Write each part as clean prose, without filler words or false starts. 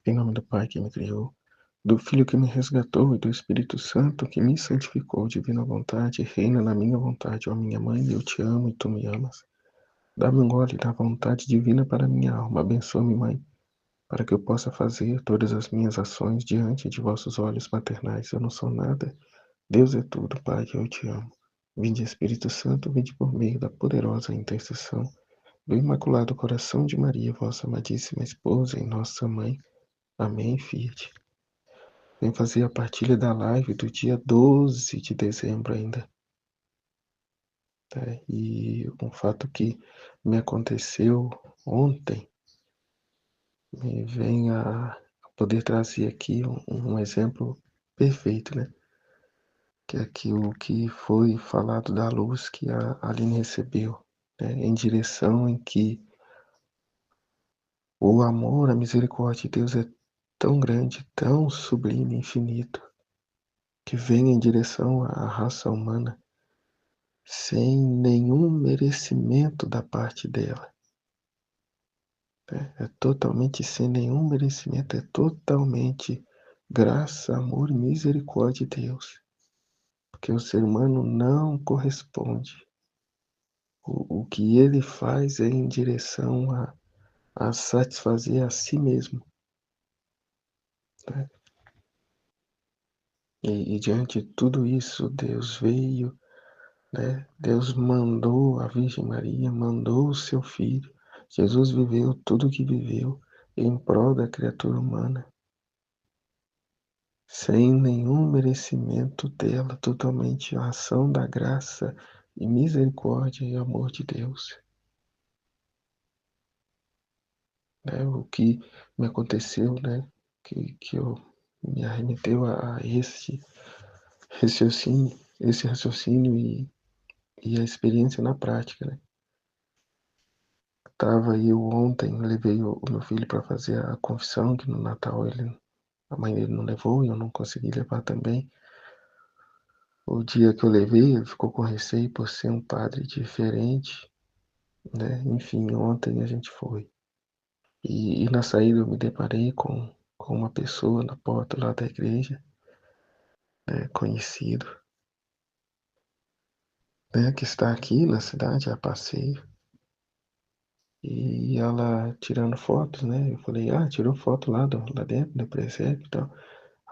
Em nome do Pai que me criou, do Filho que me resgatou e do Espírito Santo que me santificou, divina vontade, reina na minha vontade, ó minha mãe, eu te amo e tu me amas. Dá-me um gole da vontade divina para minha alma, abençoa-me, Mãe, para que eu possa fazer todas as minhas ações diante de vossos olhos maternais. Eu não sou nada, Deus é tudo, Pai, eu te amo. Vinde Espírito Santo, vinde por meio da poderosa intercessão do Imaculado Coração de Maria, vossa amadíssima esposa e nossa mãe. Amém, Fiat. Vem fazer a partilha da live do dia 12 de dezembro ainda. Tá? E um fato que me aconteceu ontem me vem a poder trazer aqui um exemplo perfeito, né? Que é aquilo que foi falado da luz que a Aline recebeu, né? Em direção em que o amor, a misericórdia de Deus é tão grande, tão sublime, infinito, que vem em direção à raça humana sem nenhum merecimento da parte dela. Né? É totalmente sem nenhum merecimento, é totalmente graça, amor e misericórdia de Deus. Porque o ser humano não corresponde. O que ele faz é em direção a satisfazer a si mesmo. Né? E diante de tudo isso, Deus veio, né? Deus mandou a Virgem Maria, mandou o seu Filho. Jesus viveu tudo o que viveu em prol da criatura humana, sem nenhum merecimento dela, totalmente a ação da graça e misericórdia e amor de Deus. Né? O que me aconteceu, né? Que eu me arremeteu a esse raciocínio e a experiência na prática, né? Tava eu ontem, levei o meu filho para fazer a confissão, que no Natal a mãe dele não levou e eu não consegui levar também. O dia que eu levei, ele ficou com receio por ser um padre diferente, né? Enfim, ontem a gente foi. E na saída eu me deparei com uma pessoa na porta lá da igreja, né? Conhecido, né? Que está aqui na cidade a passeio. E ela tirando fotos, né? Eu falei, tirou foto lá dentro do presépio e tal.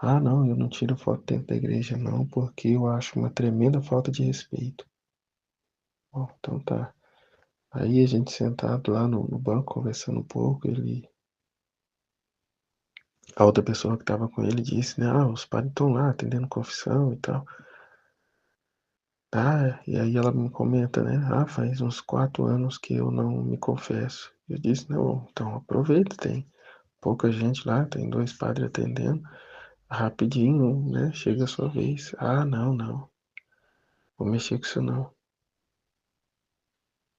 Não, eu não tiro foto dentro da igreja não, porque eu acho uma tremenda falta de respeito. Bom, então tá. Aí a gente sentado lá no banco, conversando um pouco, a outra pessoa que estava com ele disse, né, os padres estão lá atendendo confissão e tal. E aí ela me comenta, né, faz uns 4 anos que eu não me confesso. Eu disse, não, então aproveita, tem pouca gente lá, tem 2 padres atendendo, rapidinho, né, chega a sua vez. Não, vou mexer com isso não.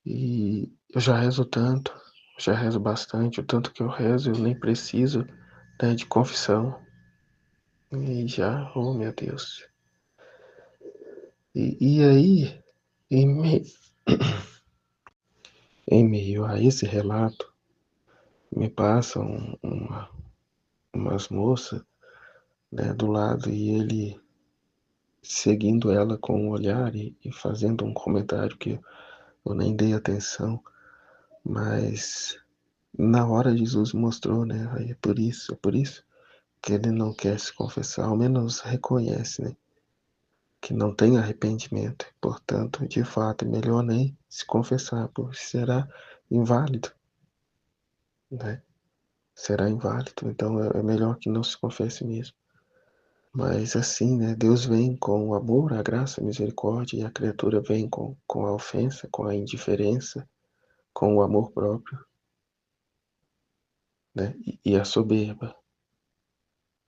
E eu já rezo tanto, já rezo bastante, o tanto que eu rezo, eu nem preciso, né, de confissão. E já, oh meu Deus. E aí, em, me... em meio a esse relato, me passam umas moças, né, do lado e ele seguindo ela com um olhar e fazendo um comentário que eu nem dei atenção, mas na hora Jesus mostrou, né, aí é por isso que ele não quer se confessar, ao menos reconhece, né, que não tem arrependimento. Portanto, de fato, é melhor nem se confessar, porque será inválido, né? Será inválido. Então, é melhor que não se confesse mesmo. Mas assim, né? Deus vem com o amor, a graça, a misericórdia, e a criatura vem com a ofensa, com a indiferença, com o amor próprio, né? E a soberba,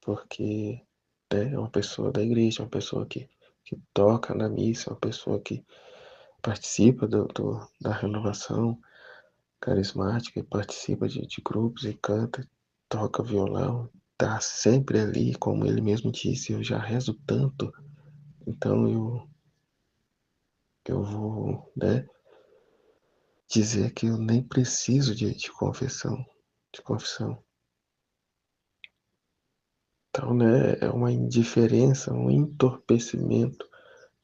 porque, né, é uma pessoa da igreja, uma pessoa que toca na missa, uma pessoa que participa da renovação carismática, participa de grupos e canta, toca violão, tá sempre ali, como ele mesmo disse, eu já rezo tanto, então eu vou, né, dizer que eu nem preciso de confissão, de confissão. Então, né, é uma indiferença, um entorpecimento,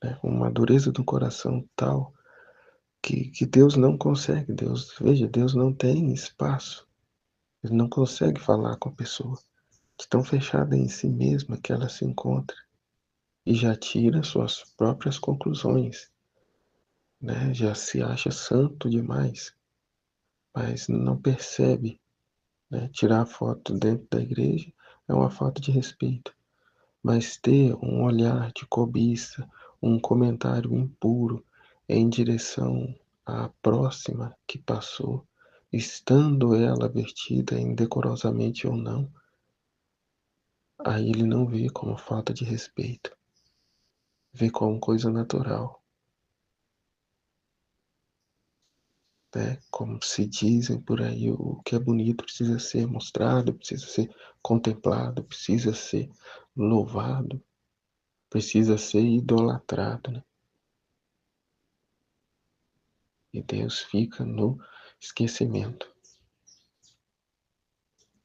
né, uma dureza do coração tal que Deus não consegue. Deus não tem espaço. Ele não consegue falar com a pessoa, de tão fechada em si mesma que ela se encontra, e já tira suas próprias conclusões, né? Já se acha santo demais, mas não percebe, né? Tirar foto dentro da igreja é uma falta de respeito, mas ter um olhar de cobiça, um comentário impuro em direção à próxima que passou, estando ela vestida indecorosamente ou não, aí ele não vê como falta de respeito, vê como coisa natural, né? Como se dizem por aí, o que é bonito precisa ser mostrado, precisa ser contemplado, precisa ser louvado, precisa ser idolatrado, né? E Deus fica no esquecimento.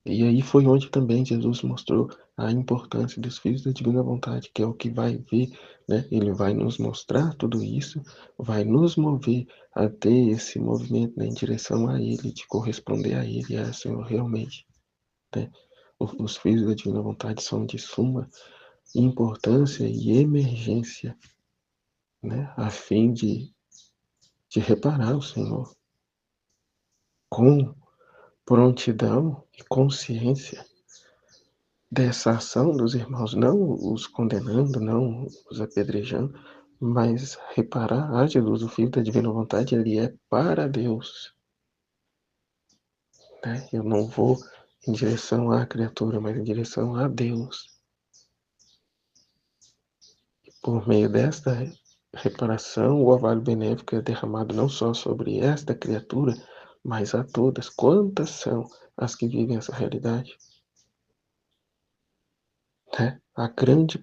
E aí foi onde também Jesus mostrou a importância dos filhos da divina vontade, que é o que vai ver, né? Ele vai nos mostrar tudo isso, vai nos mover a ter esse movimento, né, em direção a Ele, de corresponder a Ele, a Senhor realmente, né? Os filhos da divina vontade são de suma importância e emergência, né? A fim de reparar o Senhor com prontidão e consciência dessa ação dos irmãos, não os condenando, não os apedrejando, mas reparar, Jesus, o Filho da Divina Vontade, ele é para Deus, né? Eu não vou em direção à criatura, mas em direção a Deus. Por meio desta reparação, o orvalho benéfico é derramado não só sobre esta criatura, mas a todas. Quantas são as que vivem essa realidade? Né? A grande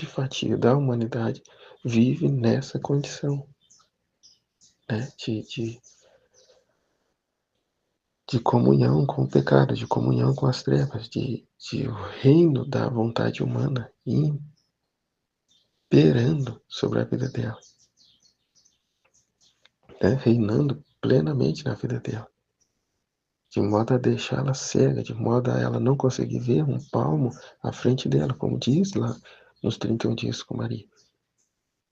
fatia da humanidade vive nessa condição, né? De comunhão com o pecado, de comunhão com as trevas, de o reino da vontade humana imperando sobre a vida dela, né? Reinando plenamente na vida dela, de modo a deixá-la cega, de modo a ela não conseguir ver um palmo à frente dela, como diz lá nos 31 dias com Maria,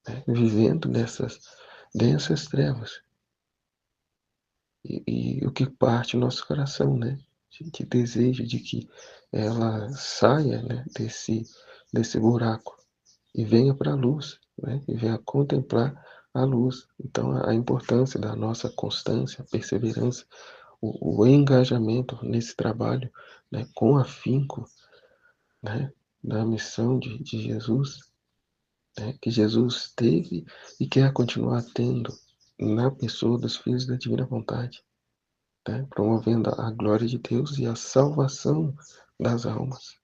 né? Vivendo nessas densas trevas. E o que parte no nosso coração, né? De desejo de que ela saia, né, desse buraco e venha para a luz, né? E venha contemplar a luz. Então, a importância da nossa constância, perseverança, o engajamento nesse trabalho, né, com afinco, né, da missão de Jesus, né, que Jesus teve e quer continuar tendo na pessoa dos filhos da divina vontade, né, promovendo a glória de Deus e a salvação das almas,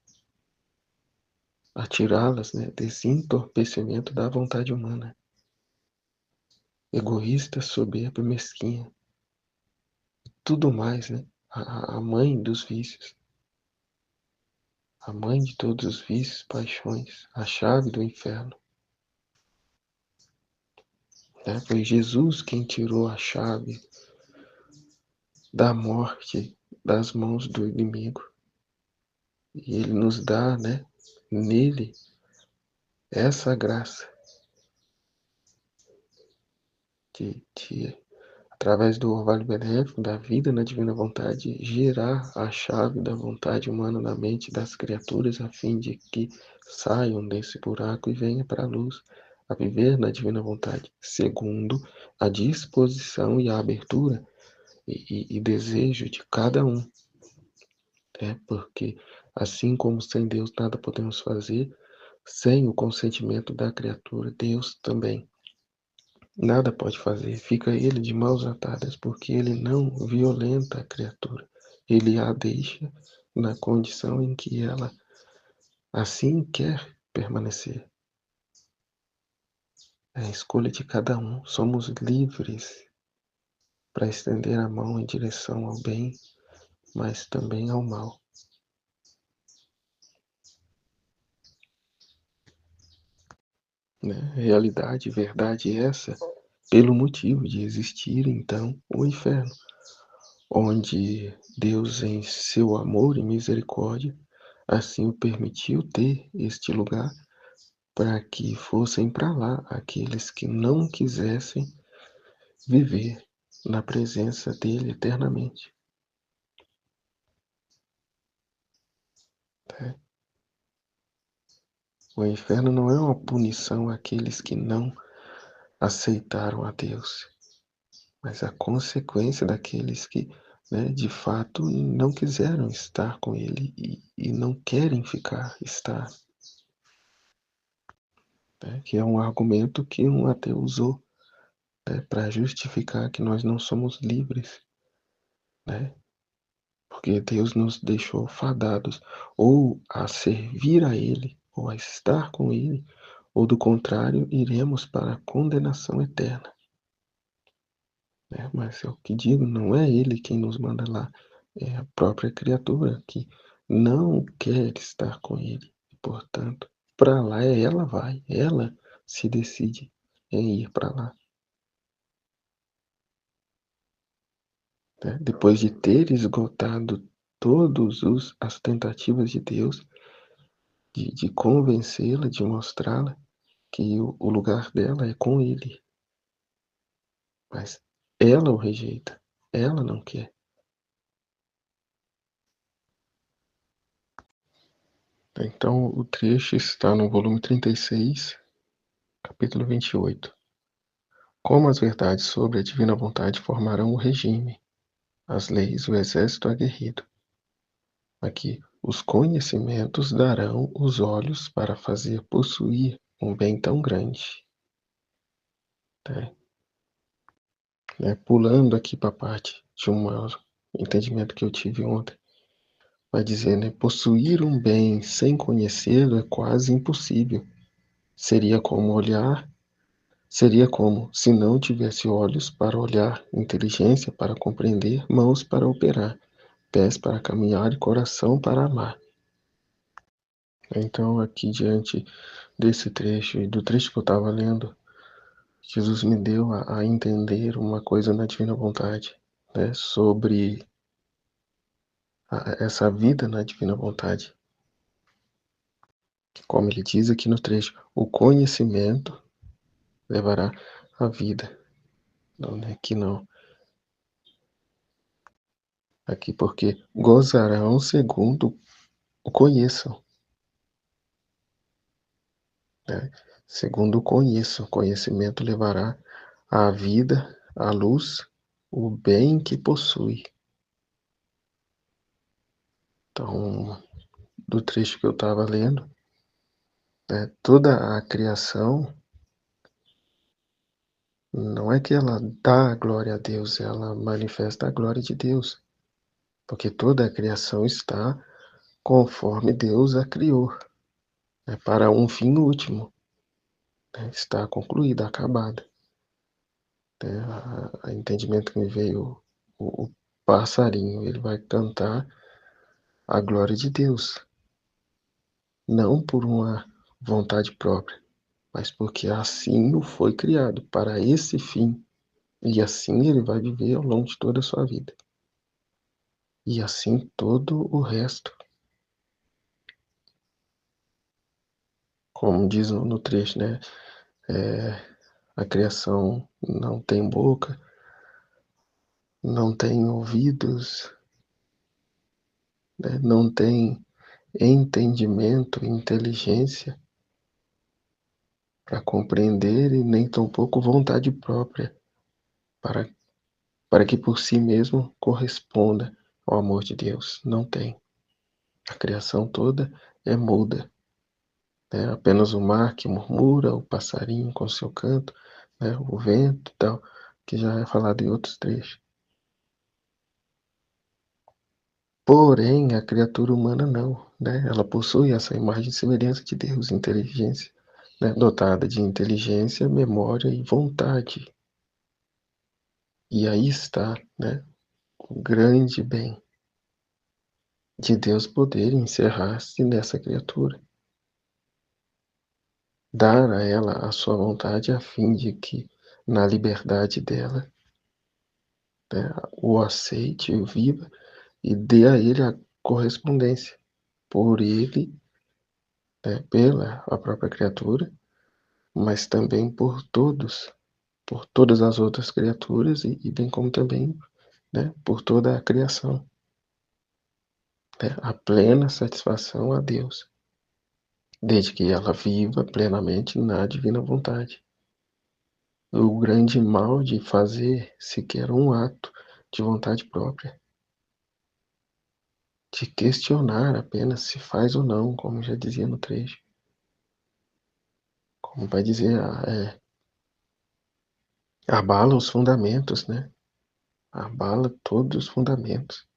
a tirá-las, né, desse entorpecimento da vontade humana, egoísta, soberba, mesquinha, tudo mais, né, a mãe dos vícios, a mãe de todos os vícios, paixões, a chave do inferno, né? Foi Jesus quem tirou a chave da morte das mãos do inimigo, e ele nos dá, né, nele, essa graça de através do orvalho benéfico da vida na divina vontade, gerar a chave da vontade humana na mente das criaturas, a fim de que saiam desse buraco e venham para a luz, a viver na divina vontade, segundo a disposição e a abertura e desejo de cada um. Porque assim como sem Deus nada podemos fazer, sem o consentimento da criatura, Deus também nada pode fazer, fica ele de mãos atadas, porque ele não violenta a criatura. Ele a deixa na condição em que ela assim quer permanecer. É a escolha de cada um. Somos livres para estender a mão em direção ao bem, mas também ao mal. né? Realidade, verdade essa, pelo motivo de existir, então, o inferno, onde Deus, em seu amor e misericórdia, assim o permitiu ter este lugar, para que fossem para lá aqueles que não quisessem viver na presença dele eternamente. Tá? O inferno não é uma punição àqueles que não aceitaram a Deus, mas a consequência daqueles que, né, de fato não quiseram estar com ele e não querem estar, né, que é um argumento que um ateu usou, né, para justificar que nós não somos livres, né, porque Deus nos deixou fadados ou a servir a Ele, ou a estar com Ele, ou do contrário, iremos para a condenação eterna. Né? Mas é o que digo, não é Ele quem nos manda lá, é a própria criatura que não quer estar com Ele. E, portanto, para lá ela vai, ela se decide em ir para lá. Né? Depois de ter esgotado todas as tentativas de Deus, de convencê-la, de mostrá-la que o lugar dela é com Ele. Mas ela o rejeita, ela não quer. Então, o trecho está no volume 36, capítulo 28. Como as verdades sobre a divina vontade formarão o regime, as leis, o exército aguerrido. Aqui, os conhecimentos darão os olhos para fazer possuir um bem tão grande. Tá? Pulando aqui para a parte de um entendimento que eu tive ontem, vai dizer, né, possuir um bem sem conhecê-lo é quase impossível. Seria como se não tivesse olhos para olhar, inteligência para compreender, mãos para operar, pés para caminhar e coração para amar. Então, aqui diante desse trecho e do trecho que eu estava lendo, Jesus me deu a entender uma coisa na divina vontade, né, sobre essa vida na divina vontade. Como ele diz aqui no trecho, o conhecimento levará à vida. Não, né? Aqui não. Aqui porque gozarão segundo o conheçam. Né? Segundo o conheçam. Conhecimento levará à vida, à luz, o bem que possui. Então, do trecho que eu estava lendo, né, toda a criação, não é que ela dá a glória a Deus, ela manifesta a glória de Deus. Porque toda a criação está conforme Deus a criou, né, para um fim último, né, está concluída, acabada. Né, a entendimento que me veio o passarinho, ele vai cantar a glória de Deus, não por uma vontade própria, mas porque assim o foi criado para esse fim, e assim ele vai viver ao longo de toda a sua vida. E assim todo o resto. Como diz no trecho, né? A criação não tem boca, não tem ouvidos, né? Não tem entendimento, inteligência para compreender e nem tampouco vontade própria para, para que por si mesmo corresponda ao amor de Deus. Não tem. A criação toda é muda. Né? Apenas o mar que murmura, o passarinho com seu canto, né? O vento e tal, que já é falado em outros trechos. Porém, a criatura humana não, né? Ela possui essa imagem e semelhança de Deus, inteligência, né? Dotada de inteligência, memória e vontade. E aí está, né, o grande bem de Deus poder encerrar-se nessa criatura. dar a ela a sua vontade a fim de que, na liberdade dela, né, o aceite, o viva e dê a ele a correspondência por ele, né, pela a própria criatura, mas também por todas as outras criaturas e bem como também, né, por toda a criação, né, a plena satisfação a Deus, desde que ela viva plenamente na divina vontade. O grande mal de fazer sequer um ato de vontade própria, de questionar apenas se faz ou não, como já dizia no trecho, como vai dizer, abala os fundamentos, né? Abala todos os fundamentos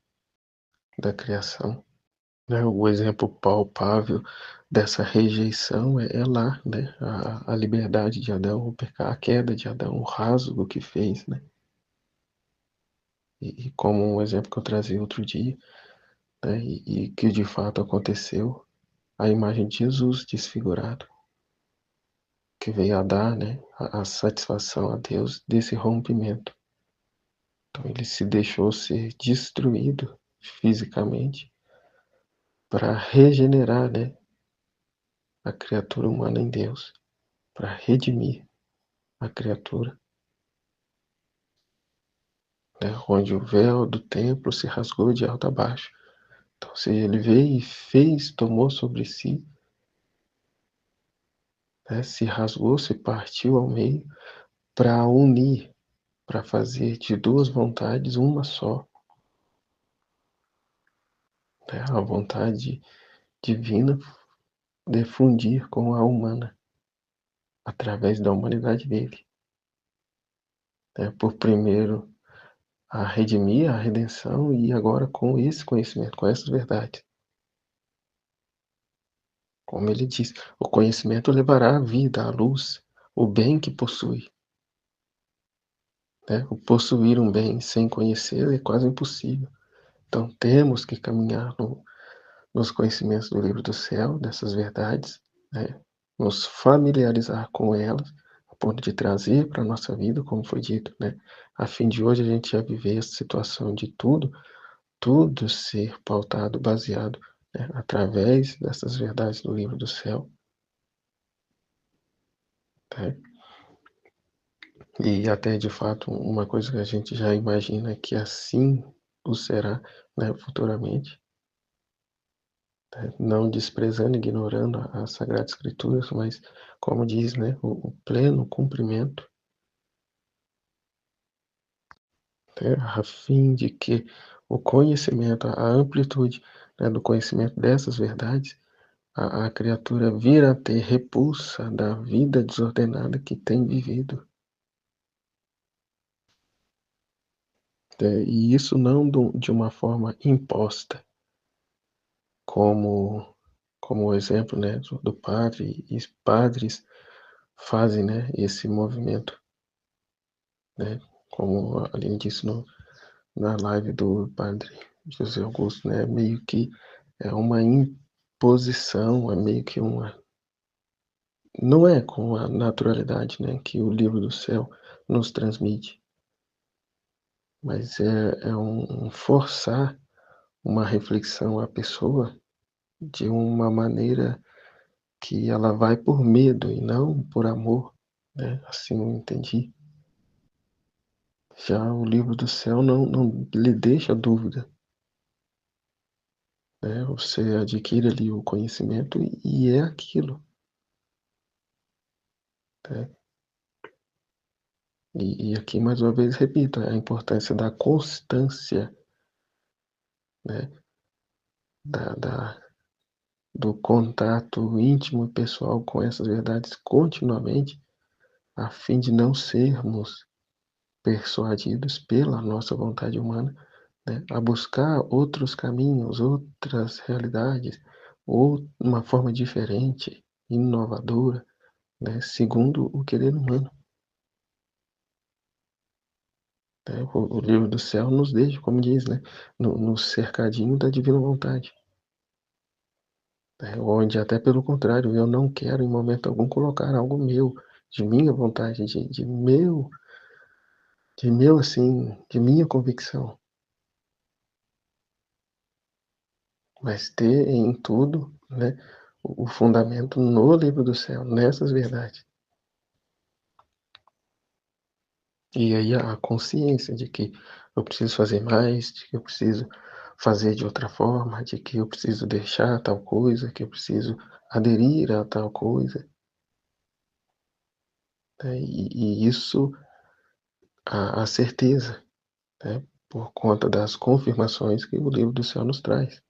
da criação. Né? O exemplo palpável dessa rejeição é lá, né? A liberdade de Adão, a queda de Adão, o rasgo que fez, né? E como um exemplo que eu trazia outro dia, né? E que de fato aconteceu, a imagem de Jesus desfigurado, que veio a dar, né, a satisfação a Deus desse rompimento. Então ele se deixou ser destruído fisicamente para regenerar, né, a criatura humana em Deus, para redimir a criatura, né, onde o véu do templo se rasgou de alto a baixo. Então, se ele veio e fez, tomou sobre si, né, se rasgou, se partiu ao meio para unir, para fazer de duas vontades uma só, né, a vontade divina de fundir com a humana através da humanidade dele, né, por primeiro a redimir, a redenção e agora com esse conhecimento, com essas verdades. Como ele diz, o conhecimento levará a vida, a luz, o bem que possui. Né? O possuir um bem sem conhecer é quase impossível. Então temos que caminhar nos conhecimentos do livro do céu, dessas verdades, né? Nos familiarizar com elas, a ponto de trazer para a nossa vida, como foi dito, né? A fim de hoje a gente já viver essa situação de tudo ser pautado, baseado, né, através dessas verdades do livro do céu. Tá? E até de fato uma coisa que a gente já imagina que assim o será, né, futuramente, né, não desprezando, ignorando as Sagradas Escrituras, mas como diz, né, o pleno cumprimento, né, a fim de que o conhecimento, a amplitude, né, do conhecimento dessas verdades, a criatura vir a ter repulsa da vida desordenada que tem vivido. E isso não de uma forma imposta, como, como o exemplo, né, do padre, e padres fazem, né, esse movimento, né, como a Aline disse na live do padre José Augusto, né, meio que é uma imposição, é meio que uma... Não é com a naturalidade, né, que o livro do céu nos transmite, mas é um forçar uma reflexão à pessoa de uma maneira que ela vai por medo e não por amor, né? Assim eu entendi. Já o livro do céu não lhe deixa dúvida, né? Você adquire ali o conhecimento e é aquilo, né? E aqui mais uma vez repito a importância da constância, né? Da, do contato íntimo e pessoal com essas verdades continuamente, a fim de não sermos persuadidos pela nossa vontade humana, né, a buscar outros caminhos, outras realidades, ou uma forma diferente, inovadora, né, segundo o querer humano. Né? O livro do céu nos deixa, como diz, né, no cercadinho da divina vontade. né, onde até pelo contrário, eu não quero em momento algum colocar algo meu, de minha vontade, de meu assim, de minha convicção, mas ter em tudo, né, o fundamento no livro do céu, nessas verdades. E aí a consciência de que eu preciso fazer mais, de que eu preciso fazer de outra forma, de que eu preciso deixar tal coisa, que eu preciso aderir a tal coisa, né, e isso, a certeza, né, por conta das confirmações que o livro do céu nos traz.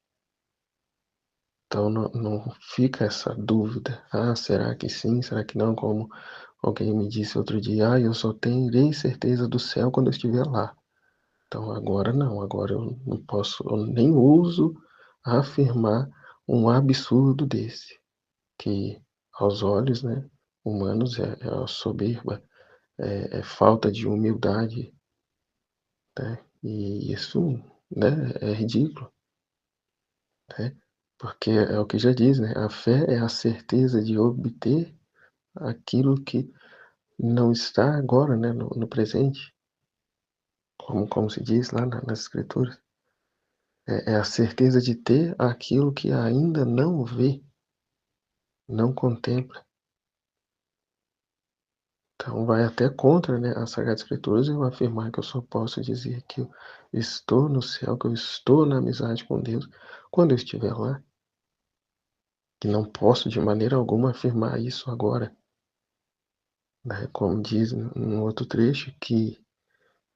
Então não fica essa dúvida, será que sim, será que não, como alguém me disse outro dia: eu só terei certeza do céu quando eu estiver lá. Então agora não, agora eu não posso, eu nem ouso afirmar um absurdo desse, que aos olhos, né, humanos é a soberba, é falta de humildade, né, e isso, né, é ridículo, né, porque é o que já diz, né, a fé é a certeza de obter aquilo que não está agora, né, no presente, como se diz lá nas escrituras. É a certeza de ter aquilo que ainda não vê, não contempla. Então vai até contra, né, as Sagradas Escrituras eu afirmar que eu só posso dizer que eu estou no céu, que eu estou na amizade com Deus, quando eu estiver lá. Que não posso de maneira alguma afirmar isso agora, né, como diz num outro trecho, que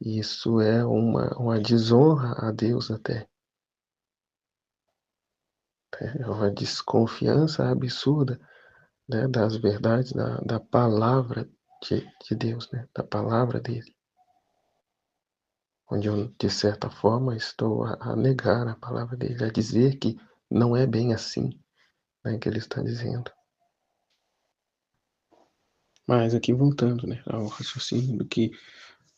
isso é uma desonra a Deus até, né, é uma desconfiança absurda, né, das verdades da palavra de Deus, né, da palavra dele, onde eu, de certa forma, estou a negar a palavra dele, a dizer que não é bem assim, né, que ele está dizendo. Mas aqui voltando, né, ao raciocínio do que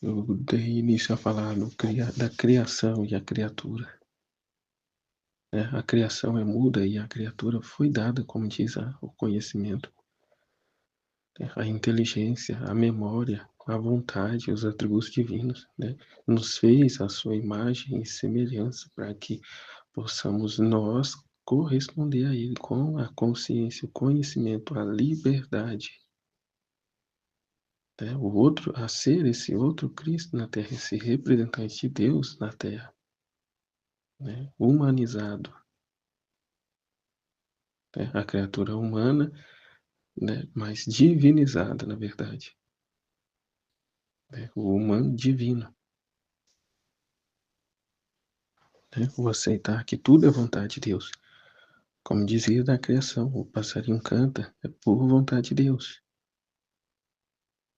eu dei início a falar da criação e a criatura, né, a criação é muda e a criatura foi dada, como diz o conhecimento, a inteligência, a memória, a vontade, os atributos divinos, né? Nos fez a sua imagem e semelhança para que possamos nós corresponder a Ele com a consciência, o conhecimento, a liberdade, né? O outro, a ser esse outro Cristo na Terra, esse representante de Deus na Terra, né? Humanizado, né? A criatura humana, né? Mas divinizada, na verdade, né? O humano divino. Né? O aceitar que tudo é vontade de Deus. Como dizia da criação, o passarinho canta é por vontade de Deus.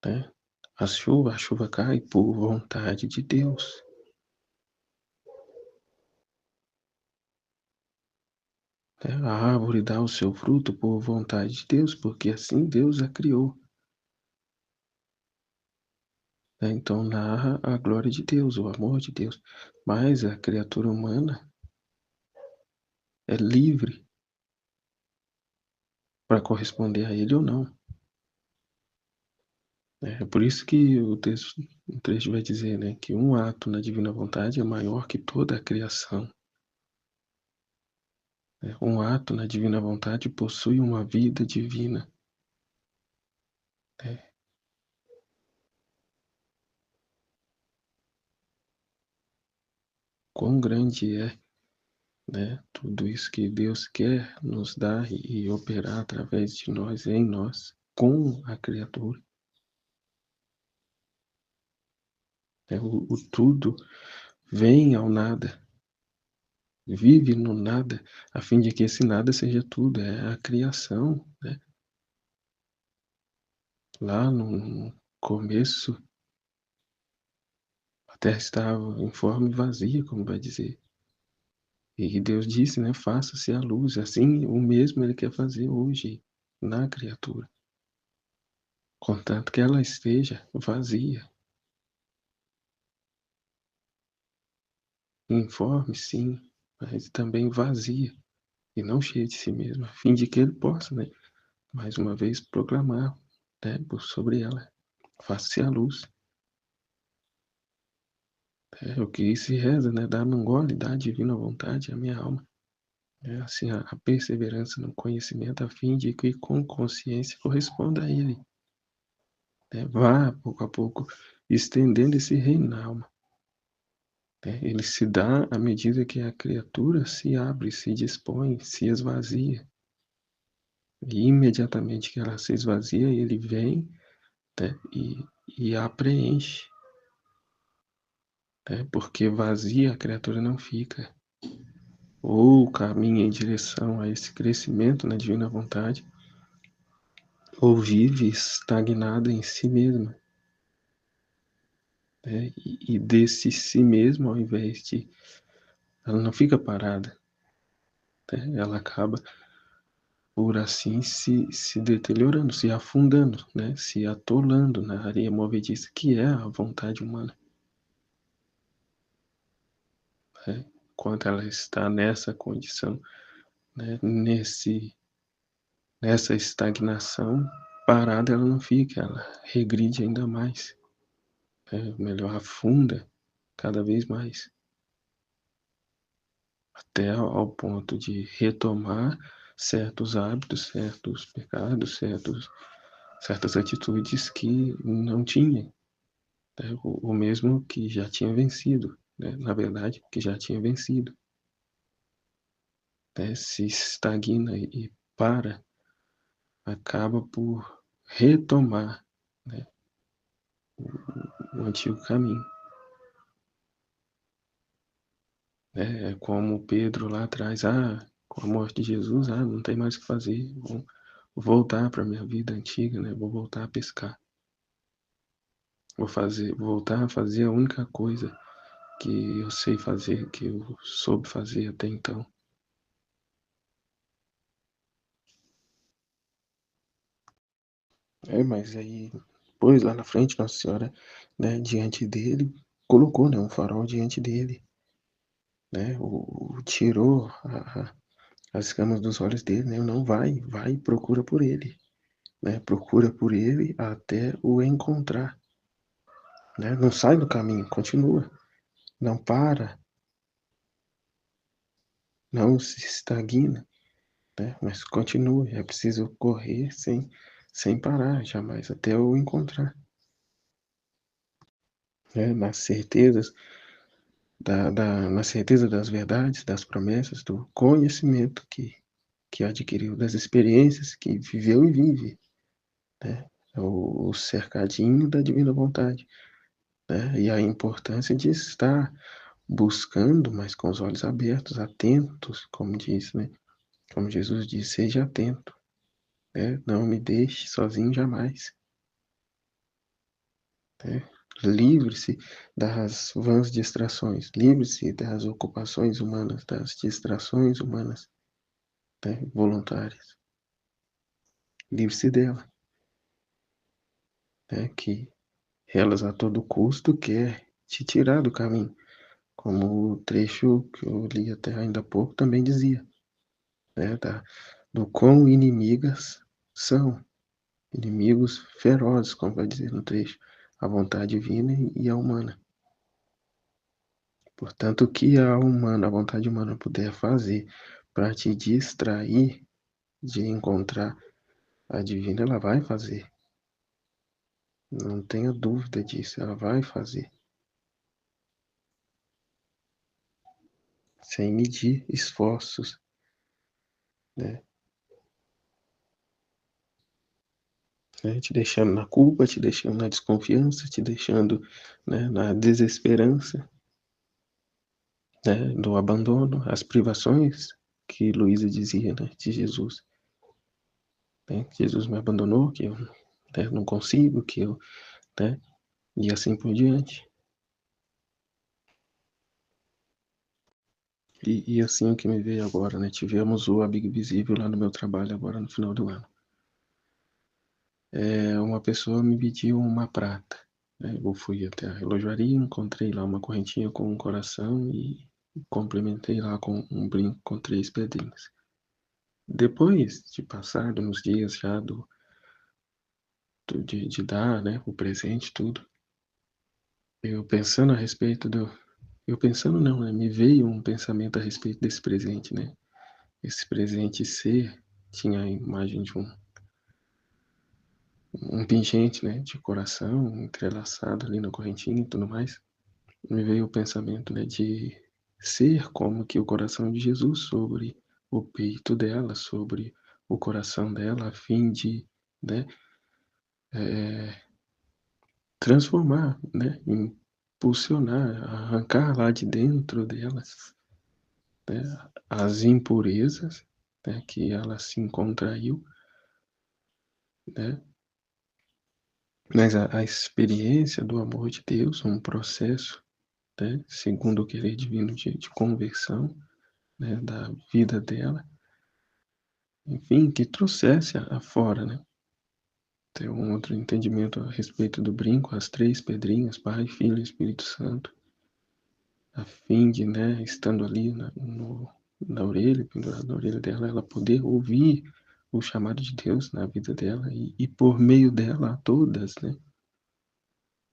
Né? A chuva cai por vontade de Deus. Né? A árvore dá o seu fruto por vontade de Deus, porque assim Deus a criou. Né? Então narra a glória de Deus, o amor de Deus. Mas a criatura humana é livre para corresponder a ele ou não. É por isso que o trecho vai dizer, né, que um ato na divina vontade é maior que toda a criação. Um ato na divina vontade possui uma vida divina. Né? Quão grande é, né, tudo isso que Deus quer nos dar e operar através de nós, em nós, com a criatura. O tudo vem ao nada, vive no nada, a fim de que esse nada seja tudo. É a criação. Né? Lá no começo, a terra estava informe e vazia, como vai dizer. E Deus disse, né, faça-se a luz. Assim, o mesmo Ele quer fazer hoje na criatura. Contanto que ela esteja vazia. Informe, sim, mas também vazia. e não cheia de si mesma, a fim de que ele possa, né, mais uma vez proclamar, né, sobre ela, faça-se a luz. É o que se reza, né, dá-me um gole, dá a divina vontade à minha alma. É assim, a perseverança no conhecimento, a fim de que com consciência corresponda a ele. Vá, pouco a pouco, estendendo esse reino na alma. Ele se dá à medida que a criatura se abre, se dispõe, se esvazia. E imediatamente que ela se esvazia, ele vem, né, e a preenche. Porque vazia a criatura não fica. Ou caminha em direção a esse crescimento na divina vontade, ou vive estagnada em si mesma. E desse si mesmo, ao invés de... Ela não fica parada. Ela acaba por assim se deteriorando, se afundando, né? Se atolando na areia movediça, que é a vontade humana. Enquanto ela está nessa condição, né? Nessa estagnação, parada ela não fica, ela regride ainda mais. Melhor, afunda cada vez mais, até ao ponto de retomar certos hábitos, certos pecados, certas atitudes que não tinha, né? O mesmo que já tinha vencido, né? Na verdade, que já tinha vencido, né? Se estagna e para, acaba por retomar, né, o antigo caminho. É como Pedro lá atrás, com a morte de Jesus, não tem mais o que fazer, vou voltar para a minha vida antiga, né? Vou voltar a pescar. Voltar a fazer a única coisa que eu sei fazer, que eu soube fazer até então. Mas aí, pois lá na frente, Nossa Senhora, né, diante dele, colocou, né, um farol diante dele, né, tirou as escamas dos olhos dele, né, não vai e procura por ele, né, procura por ele até o encontrar, né, não sai do caminho, continua, não para, não se estagna, né, mas continua, é preciso correr sem parar jamais, até o encontrar, né, na certeza das verdades, das promessas, do conhecimento que adquiriu, das experiências que viveu e vive, né? O cercadinho da divina vontade, né? E a importância de estar buscando, mas com os olhos abertos, atentos, como diz, né? Como Jesus diz, seja atento, né? Não me deixe sozinho jamais, né? Livre-se das vãs distrações, livre-se das ocupações humanas, das distrações humanas, né, voluntárias. Livre-se dela, né, que elas a todo custo quer te tirar do caminho, como o trecho que eu li até ainda há pouco também dizia, né, do quão inimigas são, inimigos ferozes, como vai dizer no trecho, a vontade divina e a humana. Portanto, o que a vontade humana puder fazer para te distrair de encontrar a divina, ela vai fazer. Não tenha dúvida disso, ela vai fazer. Sem medir esforços, né? Te deixando na culpa, te deixando na desconfiança, te deixando, né, na desesperança, né, do abandono, as privações que Luísa dizia, né, de Jesus. Né, que Jesus me abandonou, que eu, né, não consigo, que eu, né, e assim por diante. E assim o que me veio agora, né? Tivemos o Amigo Invisível lá no meu trabalho agora no final do ano. Uma pessoa me pediu uma prata, né? Eu fui até a relojoaria, encontrei lá uma correntinha com um coração e complementei lá com um brinco com 3 pedrinhas. depois de passado uns dias já de dar, né, o presente, tudo, eu pensando a respeito do. Eu pensando não, né? Me veio um pensamento a respeito desse presente, né? Esse presente ser tinha a imagem de um pingente, né? De coração entrelaçado ali na correntinha e tudo mais. Me veio o pensamento, né? De ser como que o coração de Jesus sobre o peito dela, sobre o coração dela, a fim de, né? Transformar, né? Impulsionar, arrancar lá de dentro dela, né, as impurezas, né, que ela se contraiu, né, mas a experiência do amor de Deus, um processo, né, segundo o querer divino de conversão, né, da vida dela, enfim, que trouxesse afora, né, ter um outro entendimento a respeito do brinco, as três pedrinhas, Pai, Filho e Espírito Santo, a fim de, né, estando ali na orelha, pendurado na orelha dela, ela poder ouvir o chamado de Deus na vida dela e por meio dela a todas, né,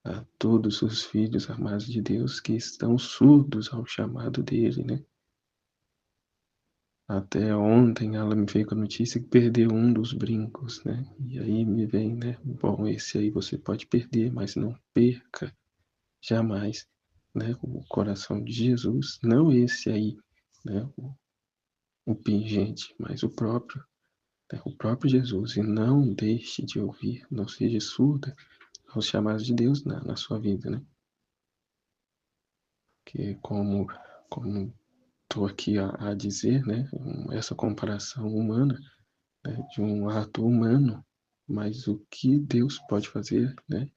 a todos os filhos amados de Deus que estão surdos ao chamado dele, né. Até ontem ela me veio com a notícia que perdeu um dos brincos, né, e aí me vem, né, bom, esse aí você pode perder, mas não perca jamais, né, o coração de Jesus, não esse aí, né, o pingente, mas o próprio Jesus, e não deixe de ouvir, não seja surda aos chamados de Deus na sua vida, né? Que como estou aqui a dizer, né, essa comparação humana, né, de um ato humano, mas o que Deus pode fazer, né,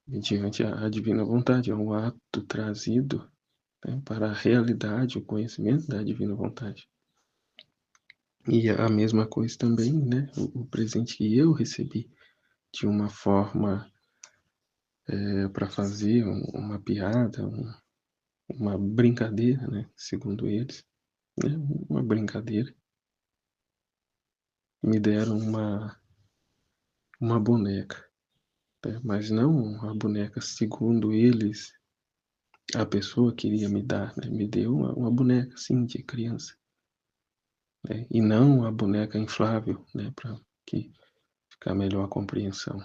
mediante a divina vontade, é um ato trazido, né, para a realidade, o conhecimento da divina vontade. E a mesma coisa também, né, o presente que eu recebi de uma forma para fazer uma piada, uma brincadeira, né, segundo eles, né, uma brincadeira. Me deram uma boneca, né, mas não a boneca segundo eles, a pessoa queria me dar, né, me deu uma boneca, sim, de criança, né, e não a boneca inflável, né, para que ficar melhor a compreensão.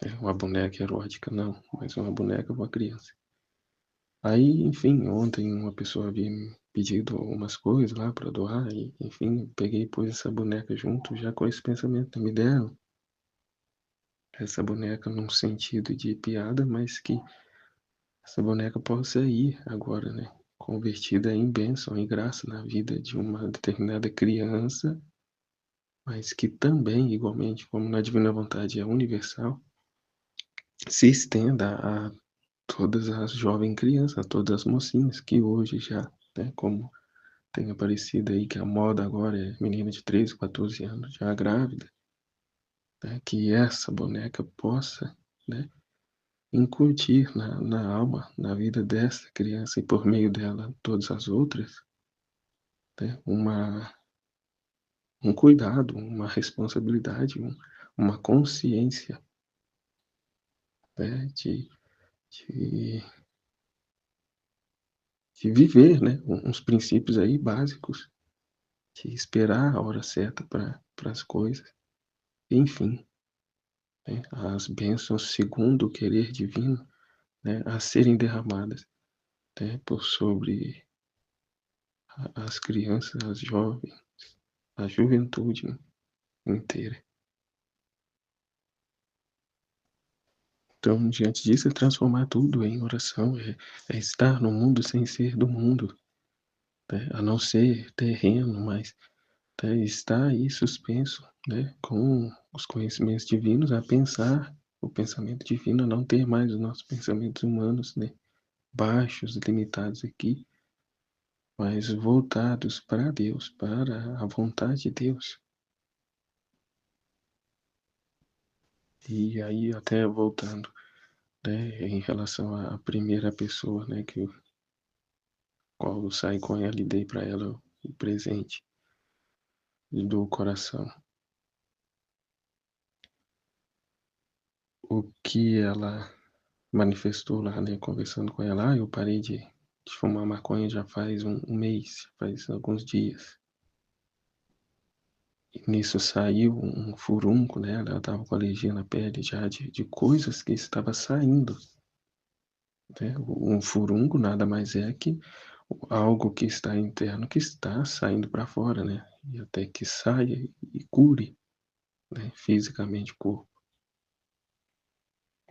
É uma boneca erótica, não, mas uma boneca para criança. Aí, enfim, ontem uma pessoa havia me pedido umas coisas lá para doar e, enfim, peguei e pus essa boneca junto já com esse pensamento. Me deram essa boneca num sentido de piada, mas que essa boneca possa ir agora, né? Convertida em bênção e graça na vida de uma determinada criança, mas que também, igualmente, como na divina vontade é universal, se estenda a todas as jovens crianças, a todas as mocinhas que hoje já, né, como tem aparecido aí que a moda agora é menina de 13, 14 anos já grávida, né, que essa boneca possa, né, incutir na alma, na vida dessa criança e por meio dela todas as outras, né, um cuidado, uma responsabilidade, uma consciência, né, de, de viver, né, uns princípios aí básicos, de esperar a hora certa para as coisas, enfim, né, as bênçãos segundo o querer divino, né, a serem derramadas, né, por sobre as crianças, as jovens, a juventude inteira. Então, diante disso, é transformar tudo em oração, é estar no mundo sem ser do mundo, né, a não ser terreno, mas, né, estar aí suspenso, né, com os conhecimentos divinos, a pensar o pensamento divino, a não ter mais os nossos pensamentos humanos, né, baixos, limitados aqui, mas voltados para Deus, para a vontade de Deus. E aí, até voltando, né, em relação à primeira pessoa, né, que qual eu saí com ela e dei para ela o presente do coração. O que ela manifestou lá, né, conversando com ela, eu parei de fumar maconha já faz um mês, faz alguns dias. E nisso saiu um furúnculo, né, ela estava com alergia na pele já de coisas que estava saindo, né, um furúnculo nada mais é que algo que está interno que está saindo para fora, né, e até que saia e cure, né, fisicamente o corpo.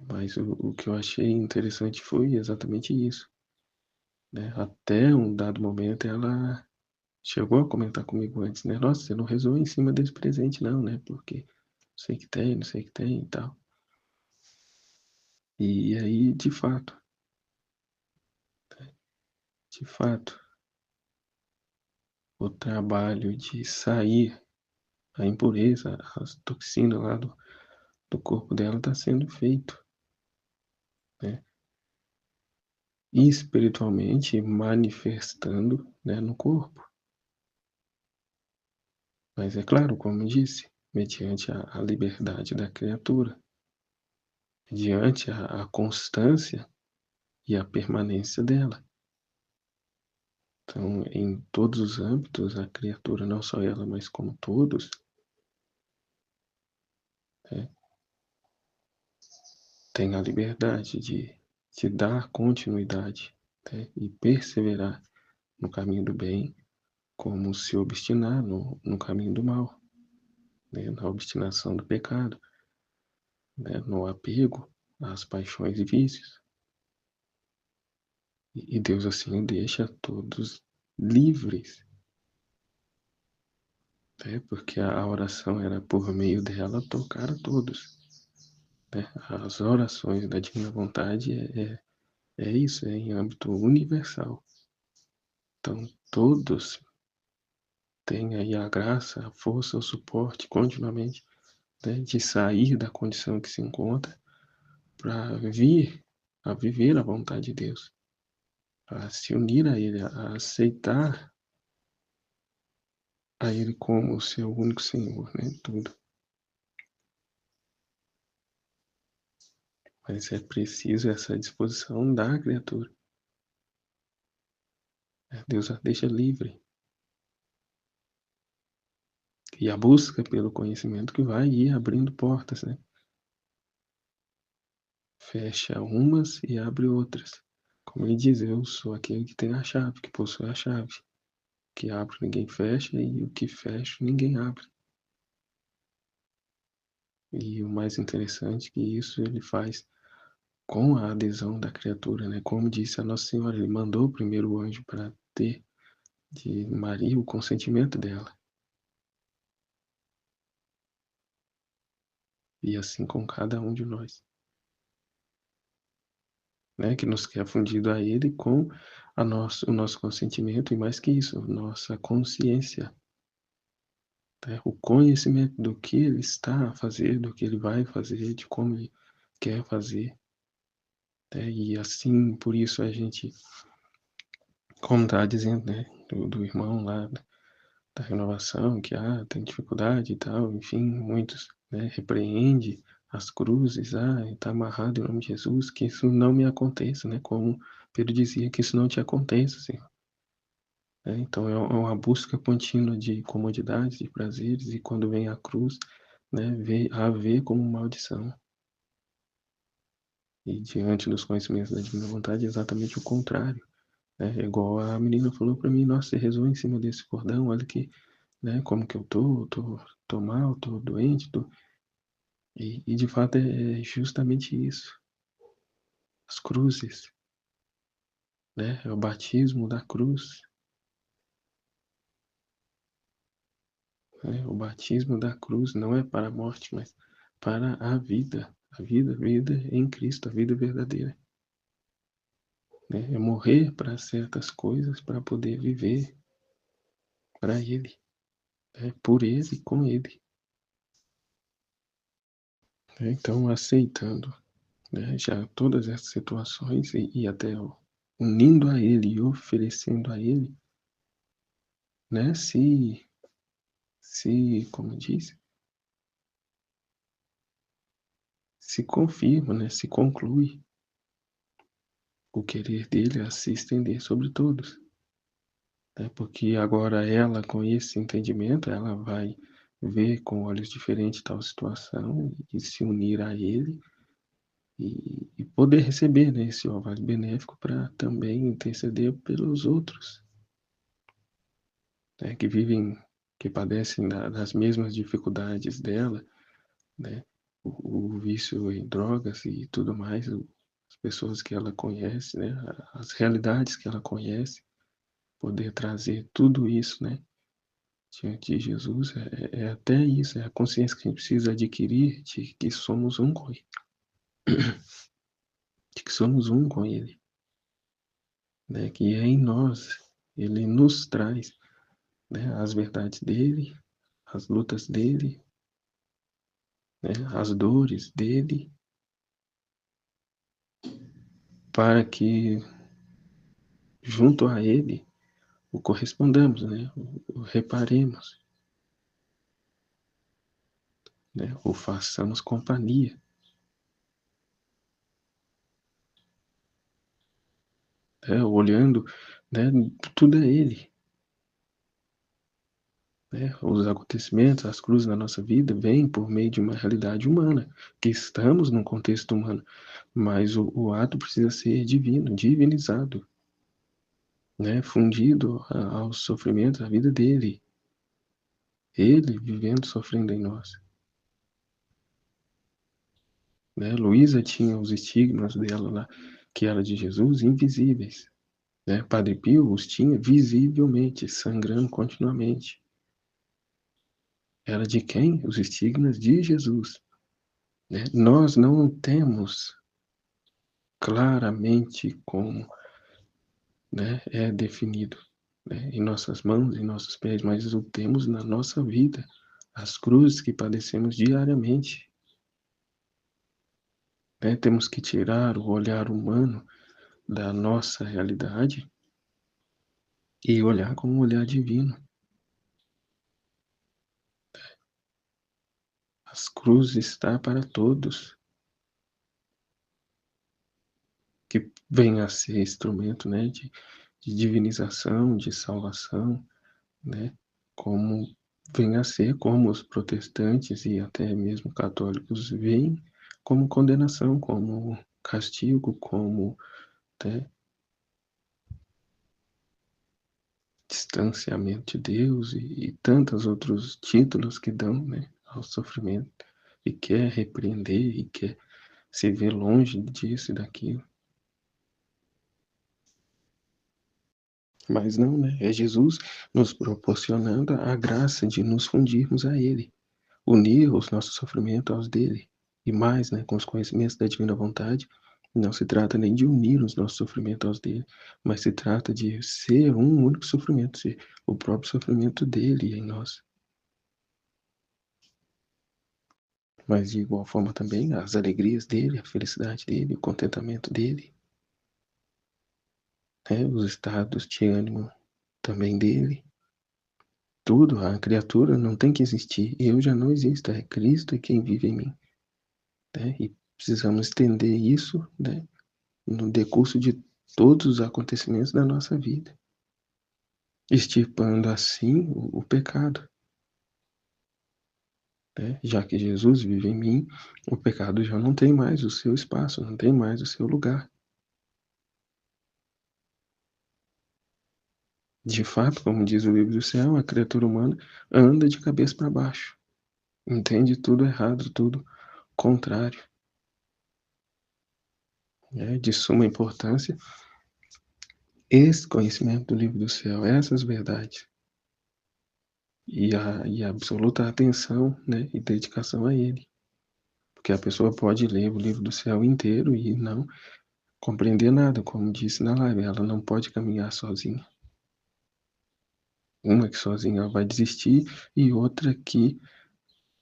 Mas o que eu achei interessante foi exatamente isso, né, até um dado momento ela chegou a comentar comigo antes, né, nossa, você não rezou em cima desse presente não, né, porque sei que tem, não sei que tem e tal. E aí, de fato, o trabalho de sair a impureza, as toxinas lá do corpo dela está sendo feito, né? E espiritualmente manifestando, né, no corpo. Mas é claro, como eu disse, mediante a liberdade da criatura, mediante a constância e a permanência dela. Então, em todos os âmbitos, a criatura, não só ela, mas como todos, né, tem a liberdade de dar continuidade, né, e perseverar no caminho do bem, como se obstinar no caminho do mal, né, na obstinação do pecado, né, no apego às paixões e vícios. E Deus assim deixa todos livres, né, porque a oração era por meio dela tocar a todos. Né? As orações da divina vontade é isso, é em âmbito universal. Então, todos têm aí a graça, a força, o suporte continuamente, né, de sair da condição que se encontra para vir a viver a vontade de Deus, a se unir a Ele, a aceitar a Ele como o seu único Senhor, né, tudo. Mas é preciso essa disposição da criatura. Deus a deixa livre. E a busca pelo conhecimento que vai ir abrindo portas, né? Fecha umas e abre outras. Como ele diz, eu sou aquele que tem a chave, que possui a chave. O que abre ninguém fecha e o que fecha ninguém abre. E o mais interessante é que isso ele faz com a adesão da criatura, né? Como disse a Nossa Senhora, ele mandou o primeiro anjo para ter de Maria o consentimento dela. E assim com cada um de nós, né? Que nos quer fundido a ele com o nosso consentimento e mais que isso, nossa consciência, né? O conhecimento do que ele está a fazer, do que ele vai fazer, de como ele quer fazer, né? E assim, por isso a gente, como está dizendo, né? Do irmão lá da renovação, que tem dificuldade e tal, enfim, muitos, né, repreende as cruzes, está amarrado em nome de Jesus, que isso não me aconteça, né, como Pedro dizia, que isso não te aconteça, Senhor. Então é uma busca contínua de comodidades, de prazeres, e quando vem a cruz, né, a ver como maldição. E diante dos conhecimentos da divina vontade, é exatamente o contrário. É igual a menina falou para mim, nossa, você rezou em cima desse cordão, olha que, né, como que eu tô mal, tô doente, e de fato é justamente isso. As cruzes, né, é o batismo da cruz, né, o batismo da cruz não é para a morte, mas para a vida em Cristo, a vida verdadeira, né, é morrer para certas coisas para poder viver para Ele, né, por Ele e com Ele. Então, aceitando, né, já todas essas situações e até unindo a Ele e oferecendo a Ele, né, como diz, se confirma, né, se conclui o querer dele a se estender sobre todos. Né, porque agora ela, com esse entendimento, ela vai ver com olhos diferentes tal situação e se unir a ele e poder receber, né, esse orvalho benéfico para também interceder pelos outros, né, que vivem, que padecem das mesmas dificuldades dela, né, o vício em drogas e tudo mais, as pessoas que ela conhece, né, as realidades que ela conhece, poder trazer tudo isso, né, diante de Jesus, é até isso, é a consciência que a gente precisa adquirir de que somos um com Ele, de que somos um com Ele, né, que é em nós, Ele nos traz, né, as verdades dele, as lutas dele, né, as dores dele, para que junto a Ele o correspondamos, né, o reparemos, né, o façamos companhia, né, olhando, né, tudo é Ele. Né? Os acontecimentos, as cruzes na nossa vida vêm por meio de uma realidade humana, que estamos num contexto humano, mas o ato precisa ser divino, divinizado, né? Fundido aos sofrimentos, à vida dele, ele vivendo, sofrendo em nós. Né? Luísa tinha os estigmas dela lá, que era de Jesus, invisíveis. Né? Padre Pio os tinha visivelmente, sangrando continuamente. Era de quem? Os estigmas de Jesus. Né? Nós não temos claramente como, né, é definido, né, em nossas mãos, em nossos pés, mas o temos na nossa vida, as cruzes que padecemos diariamente. Né, temos que tirar o olhar humano da nossa realidade e olhar com um olhar divino. As cruzes está para todos, que venha a ser instrumento, né, de divinização, de salvação, né, como vem a ser, como os protestantes e até mesmo católicos veem como condenação, como castigo, como, né, distanciamento de Deus e tantos outros títulos que dão, né, ao sofrimento e quer repreender e quer se ver longe disso e daquilo. Mas não, né? É Jesus nos proporcionando a graça de nos fundirmos a Ele, unir os nossos sofrimentos aos dele. E mais, né, com os conhecimentos da divina vontade, não se trata nem de unir os nossos sofrimentos aos dele, mas se trata de ser um único sofrimento, ser o próprio sofrimento dele em nós. Mas de igual forma também as alegrias dele, a felicidade dele, o contentamento dele, né, os estados de ânimo também dele. Tudo, a criatura não tem que existir. Eu já não existo, é Cristo quem vive em mim. Né? E precisamos estender isso, né, no decurso de todos os acontecimentos da nossa vida, extirpando assim o pecado. Né? Já que Jesus vive em mim, o pecado já não tem mais o seu espaço, não tem mais o seu lugar. De fato, como diz o livro do céu, a criatura humana anda de cabeça para baixo, entende tudo errado, tudo contrário. É de suma importância esse conhecimento do livro do céu, essas verdades, e a absoluta atenção, né, e dedicação a ele. Porque a pessoa pode ler o livro do céu inteiro e não compreender nada, como disse na live, ela não pode caminhar sozinha. Uma que sozinha ela vai desistir e outra que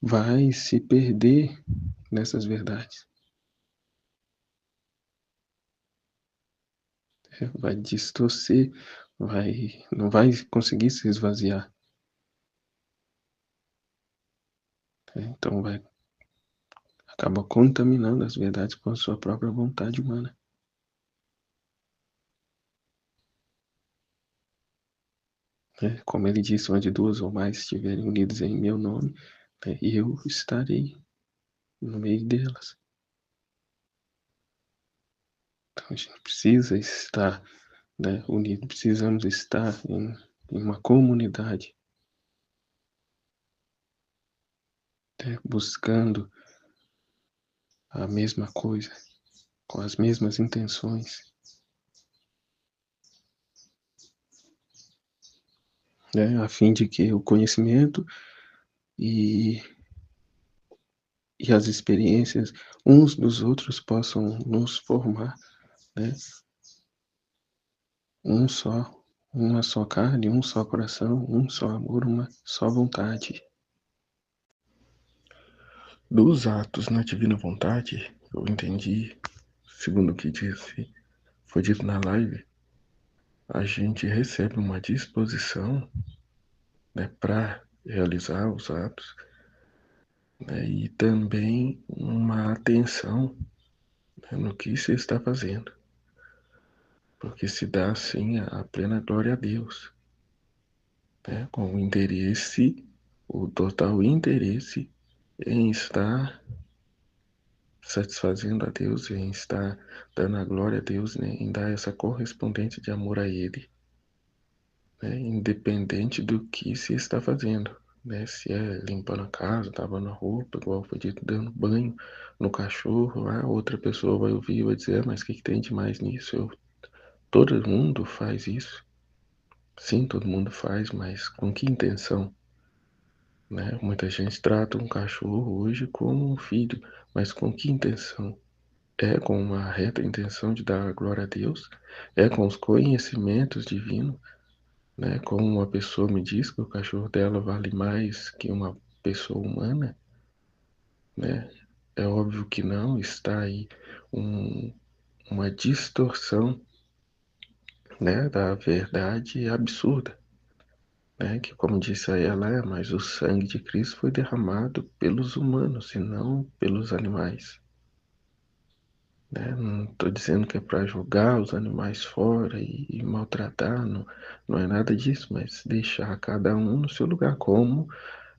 vai se perder nessas verdades. vai distorcer, não vai conseguir se esvaziar. Então acaba contaminando as verdades com a sua própria vontade humana. Como ele disse, onde duas ou mais estiverem unidos em meu nome, eu estarei no meio delas. Então a gente precisa estar, unido, precisamos estar em uma comunidade, buscando a mesma coisa, com as mesmas intenções, a fim de que o conhecimento e, e as experiências uns dos outros possam nos formar, né? Um só, uma só carne, um só coração, um só amor, uma só vontade. Dos atos na divina vontade, eu entendi, segundo o que foi dito na live, a gente recebe uma disposição, para realizar os atos, e também uma atenção, no que se está fazendo, porque se dá assim a plena glória a Deus, com o interesse, o total interesse em estar satisfazendo a Deus, em estar dando a glória a Deus, né, em dar essa correspondente de amor a Ele, independente do que se está fazendo. Se é limpando a casa, lavando a roupa, igual foi dito, dando banho no cachorro, outra pessoa vai ouvir e vai dizer, mas o que tem de mais nisso? Todo mundo faz isso. Sim, todo mundo faz, mas com que intenção? Muita gente trata um cachorro hoje como um filho, mas com que intenção? É com uma reta intenção de dar glória a Deus? É com os conhecimentos divinos? Como uma pessoa me diz que o cachorro dela vale mais que uma pessoa humana, né? É óbvio que não, está aí uma distorção, da verdade absurda, que como disse a ela, mas o sangue de Cristo foi derramado pelos humanos e não pelos animais. Não estou dizendo que é para jogar os animais fora e maltratar, não, não é nada disso, mas deixar cada um no seu lugar, como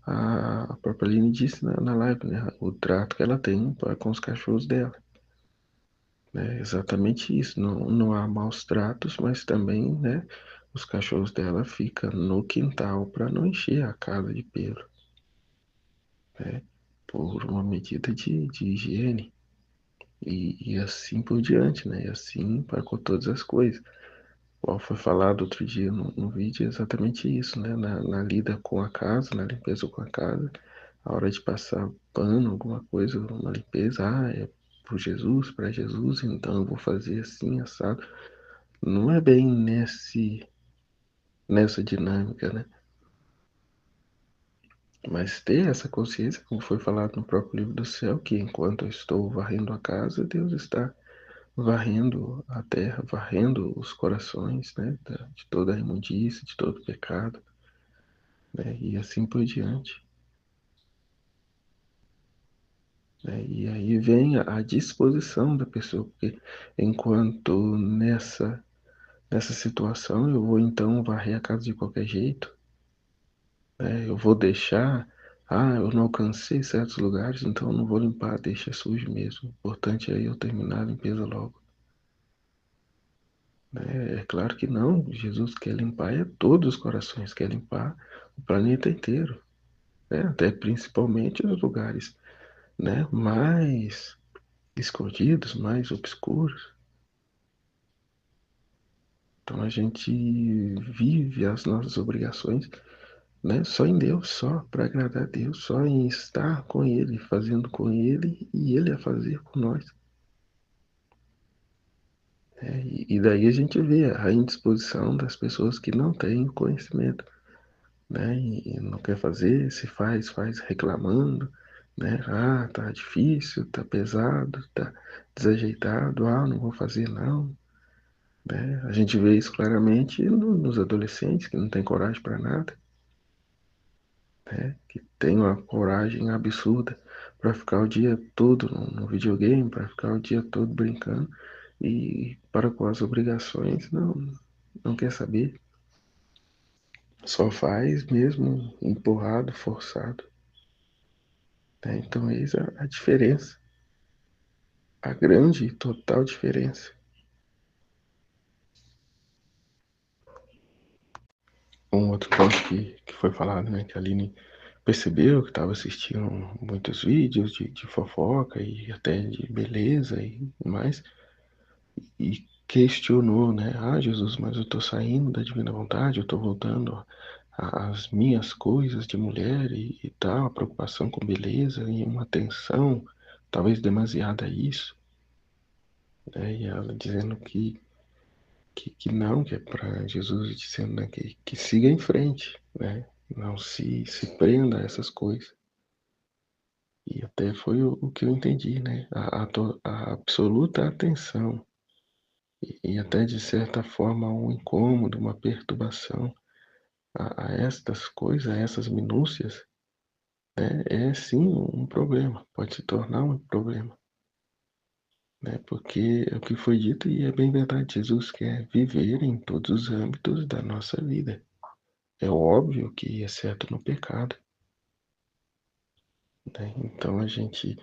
a própria Aline disse na live, o trato que ela tem com os cachorros dela. É exatamente isso, não há maus tratos, mas também, os cachorros dela ficam no quintal para não encher a casa de pelo, por uma medida de higiene. E assim por diante, e assim para com todas as coisas. Igual foi falado outro dia no vídeo, é exatamente isso, na lida com a casa, na limpeza com a casa, a hora de passar pano, alguma coisa, uma limpeza, é por Jesus, para Jesus, então eu vou fazer assim, assado. Não é bem nessa dinâmica, Mas ter essa consciência, como foi falado no próprio livro do céu, que enquanto eu estou varrendo a casa, Deus está varrendo a terra, varrendo os corações, de toda a imundície, de todo pecado, e assim por diante. E aí vem a disposição da pessoa, porque enquanto nessa situação eu vou então varrer a casa de qualquer jeito, eu vou deixar, eu não alcancei certos lugares, então eu não vou limpar, deixa sujo mesmo. O importante é eu terminar a limpeza logo. É claro que não, Jesus quer limpar todos os corações, quer limpar o planeta inteiro, até principalmente os lugares, mais escondidos, mais obscuros. Então a gente vive as nossas obrigações, só em Deus, só para agradar a Deus, só em estar com Ele, fazendo com Ele e Ele a fazer com nós. E daí a gente vê a indisposição das pessoas que não têm conhecimento, e não quer fazer, se faz reclamando, tá difícil, tá pesado, tá desajeitado, não vou fazer não. né? A gente vê isso claramente nos adolescentes que não têm coragem para nada, né? Que tem uma coragem absurda para ficar o dia todo no videogame, para ficar o dia todo brincando e para com as obrigações não quer saber. Só faz mesmo empurrado, forçado, né? Então eis a diferença, a grande e total diferença. Um outro ponto que foi falado, né, que a Aline percebeu que estava assistindo muitos vídeos de fofoca e até de beleza e mais, e questionou, né, Jesus, mas eu estou saindo da divina vontade, eu estou voltando às minhas coisas de mulher e tal, a preocupação com beleza e uma atenção, talvez demasiada a isso, né, e ela dizendo que não, que é para Jesus dizendo, né, que siga em frente, né, não se prenda a essas coisas. E até foi o que eu entendi, né? A absoluta atenção e até de certa forma um incômodo, uma perturbação a estas coisas, a essas minúcias, né? É sim um problema, pode se tornar um problema, né? Porque é o que foi dito e é bem verdade, Jesus quer viver em todos os âmbitos da nossa vida. É óbvio que exceto no pecado, né? Então a gente,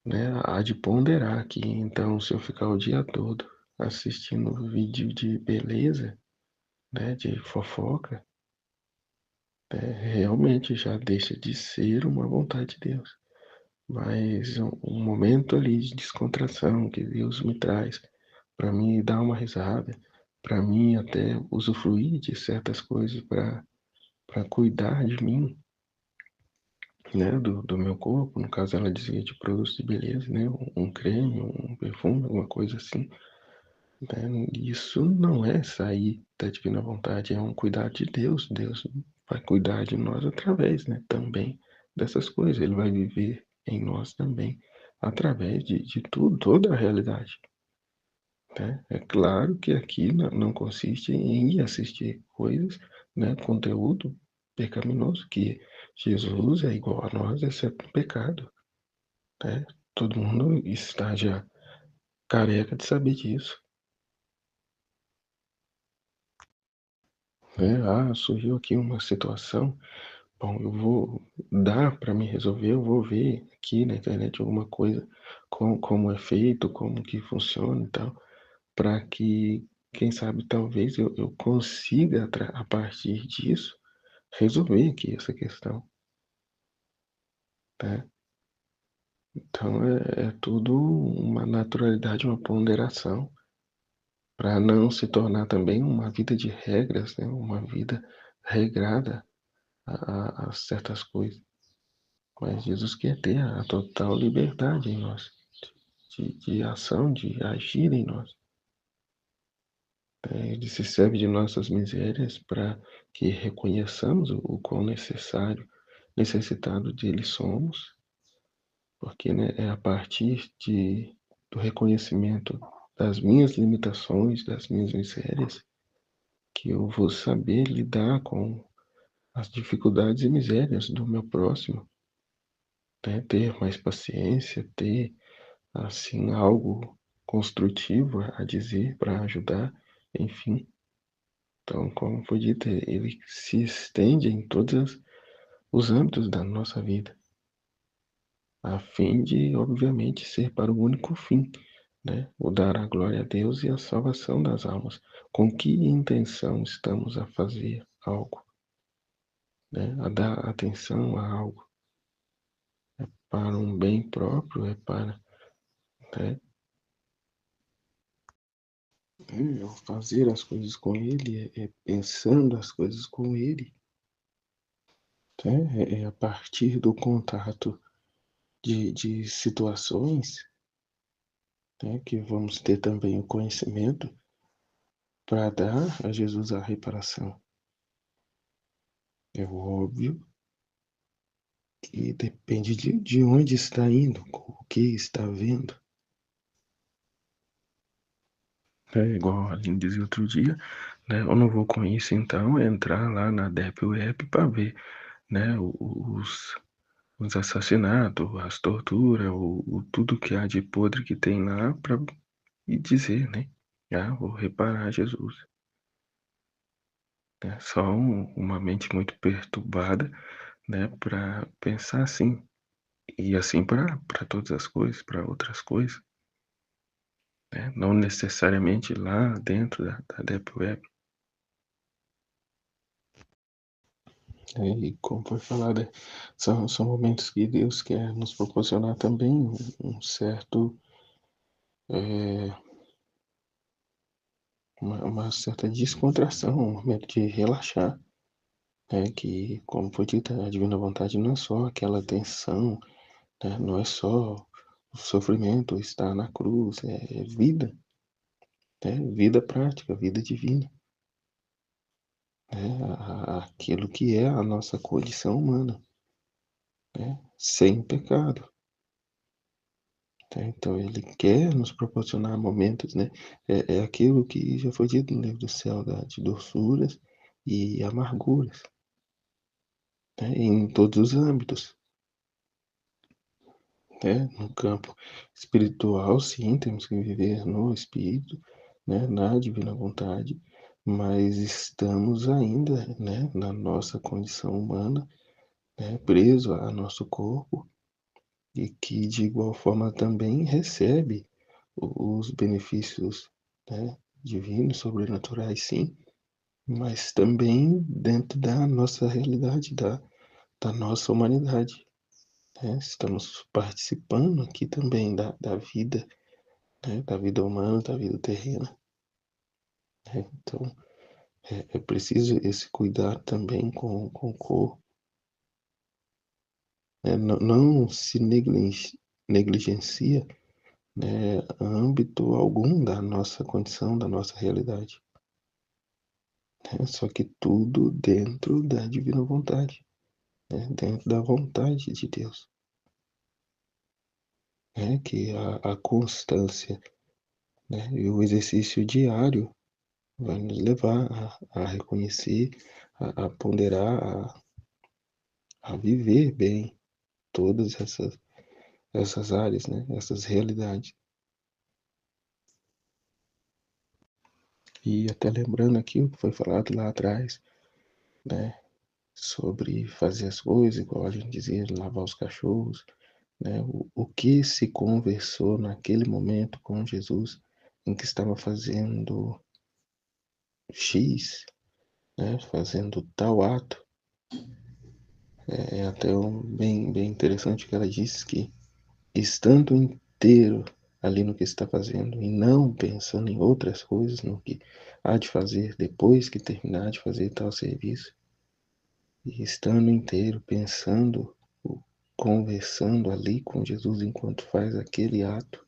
né, há de ponderar que então se eu ficar o dia todo assistindo vídeo de beleza, né, de fofoca, realmente já deixa de ser uma vontade de Deus. Mas um momento ali de descontração que Deus me traz para mim dar uma risada, para mim até usufruir de certas coisas para cuidar de mim, né, do meu corpo, no caso ela dizia de produtos de beleza, né, um creme, um perfume, alguma coisa assim, né, isso não é sair da divina vontade, é um cuidado de Deus, Deus vai cuidar de nós através, né, também dessas coisas, Ele vai viver em nós também, através de tudo, toda a realidade, né, é claro que aqui não consiste em assistir coisas, né, conteúdo pecaminoso, que Jesus é igual a nós, exceto no pecado, né? Todo mundo está já careca de saber disso, né? Surgiu aqui uma situação, bom, eu vou dar para me resolver, eu vou ver aqui na internet alguma coisa, como é feito, como que funciona e tal, para que, quem sabe, talvez eu consiga, a partir disso, resolver aqui essa questão, né? Então é tudo uma naturalidade, uma ponderação, para não se tornar também uma vida de regras, né? Uma vida regrada a certas coisas. Mas Jesus quer ter a total liberdade em nós, de ação, de agir em nós. Ele se serve de nossas misérias para que reconheçamos o quão necessitado dele somos, porque, né, é a partir do reconhecimento das minhas limitações, das minhas misérias, que eu vou saber lidar com as dificuldades e misérias do meu próximo, né? Ter mais paciência, ter assim algo construtivo a dizer para ajudar, enfim. Então, como foi dito, ele se estende em todos os âmbitos da nossa vida, a fim de, obviamente, ser para o único fim, né? O dar a glória a Deus e a salvação das almas. Com que intenção estamos a fazer algo, né? A dar atenção a algo para um bem próprio, é para, né, fazer as coisas com Ele, é pensando as coisas com Ele, né? É a partir do contato de situações, né, que vamos ter também o conhecimento para dar a Jesus a reparação. É óbvio que depende de onde está indo, o que está vendo. É igual a Aline dizia outro dia, né? Eu não vou com isso, então, entrar lá na Deep Web para ver, né? Os assassinatos, as torturas, tudo que há de podre que tem lá para e dizer, né? Ah, vou reparar Jesus. É só uma mente muito perturbada, né? Para pensar assim. E assim para todas as coisas, para outras coisas, né? Não necessariamente lá dentro da Deep Web. E como foi falado, são momentos que Deus quer nos proporcionar também um certo, é, uma certa descontração, um momento de relaxar, né? Que, como foi dito, a divina vontade não é só aquela tensão, né? Não é só o sofrimento, estar na cruz, é vida, né? Vida prática, vida divina, né? Aquilo que é a nossa condição humana, né? Sem pecado. Tá? Então, ele quer nos proporcionar momentos, né? É aquilo que já foi dito no livro do céu, de doçuras e amarguras, né? Em todos os âmbitos, né? No campo espiritual, sim, temos que viver no Espírito, né? Na divina vontade, mas estamos ainda, né? Na nossa condição humana, né? Preso a nosso corpo e que, de igual forma, também recebe os benefícios, né, divinos, sobrenaturais, sim, mas também dentro da nossa realidade, da nossa humanidade. Né? Estamos participando aqui também da vida, né, da vida humana, da vida terrena. Né? Então, é preciso esse cuidado também com o corpo. Né? Não se negligencia, né, âmbito algum da nossa condição, da nossa realidade. Né? Só que tudo dentro da divina vontade, né? Dentro da vontade de Deus. Né? Que a constância, né? E o exercício diário vai nos levar a reconhecer, a ponderar, a viver bem todas essas áreas, né? Essas realidades. E até lembrando aqui o que foi falado lá atrás, né? Sobre fazer as coisas, igual a gente dizia, lavar os cachorros, né? O que se conversou naquele momento com Jesus em que estava fazendo X, né? Fazendo tal ato. É até bem interessante que ela disse que estando inteiro ali no que está fazendo e não pensando em outras coisas, no que há de fazer depois que terminar de fazer tal serviço, e estando inteiro pensando, conversando ali com Jesus enquanto faz aquele ato,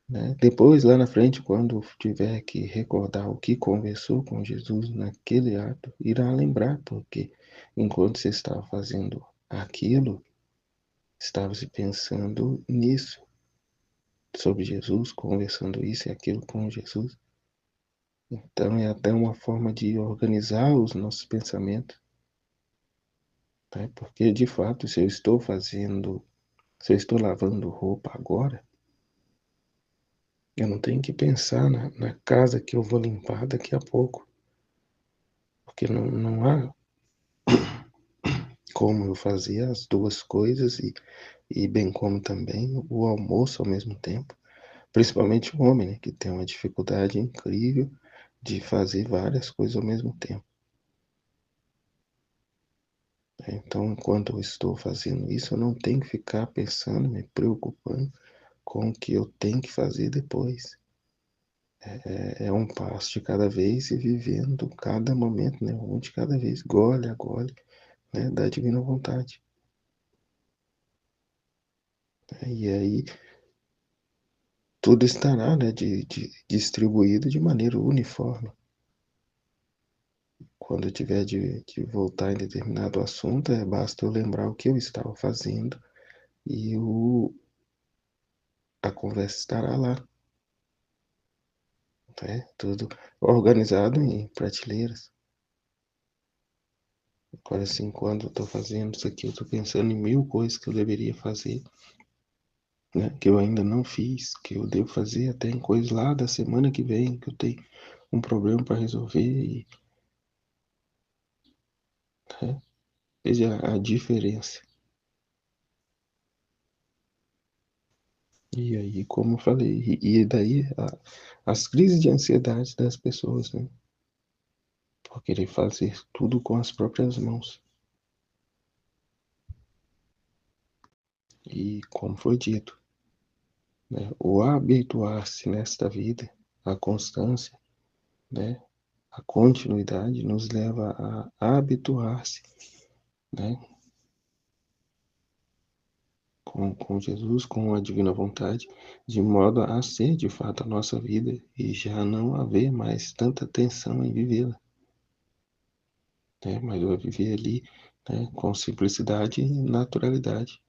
né? Depois, lá na frente, quando tiver que recordar o que conversou com Jesus naquele ato, irá lembrar, porque enquanto você estava fazendo aquilo, estava se pensando nisso, sobre Jesus, conversando isso e aquilo com Jesus. Então, é até uma forma de organizar os nossos pensamentos, né? Porque, de fato, se eu estou lavando roupa agora, eu não tenho que pensar na casa que eu vou limpar daqui a pouco, porque não há como eu fazer as duas coisas e bem como também o almoço ao mesmo tempo, principalmente o homem, né, que tem uma dificuldade incrível de fazer várias coisas ao mesmo tempo. Então, enquanto eu estou fazendo isso, eu não tenho que ficar pensando, me preocupando com o que eu tenho que fazer depois. É um passo de cada vez e vivendo cada momento, né, um de cada vez, gole a gole, né, da divina vontade. E aí tudo estará, né, distribuído de maneira uniforme. Quando eu tiver de voltar em determinado assunto, basta eu lembrar o que eu estava fazendo e a conversa estará lá. né? Tudo organizado em prateleiras. Agora, assim, quando eu tô fazendo isso aqui, eu tô pensando em 1000 coisas que eu deveria fazer, né? Que eu ainda não fiz, que eu devo fazer até em coisas lá da semana que vem, que eu tenho um problema para resolver e, né? Veja a diferença. E aí, como eu falei, e daí as crises de ansiedade das pessoas, né? Por querer fazer tudo com as próprias mãos. E como foi dito, né? O habituar-se nesta vida, a constância, né? A continuidade nos leva a habituar-se, né? Com Jesus, com a divina vontade, de modo a ser de fato a nossa vida e já não haver mais tanta tensão em vivê-la, né? Mas eu viver ali, né, com simplicidade e naturalidade,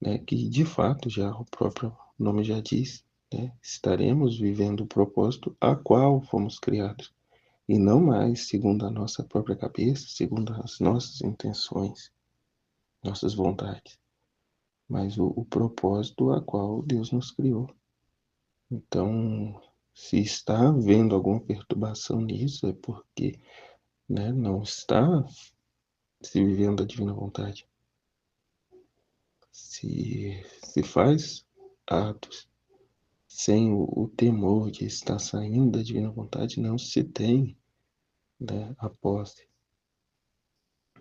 né? Que de fato já o próprio nome já diz, né? Estaremos vivendo o propósito a qual fomos criados e não mais segundo a nossa própria cabeça, segundo as nossas intenções, nossas vontades, mas o propósito a qual Deus nos criou. Então, se está havendo alguma perturbação nisso, é porque, né, não está se vivendo a divina vontade. Se faz atos sem o temor de estar saindo da divina vontade, não se tem, né, a posse,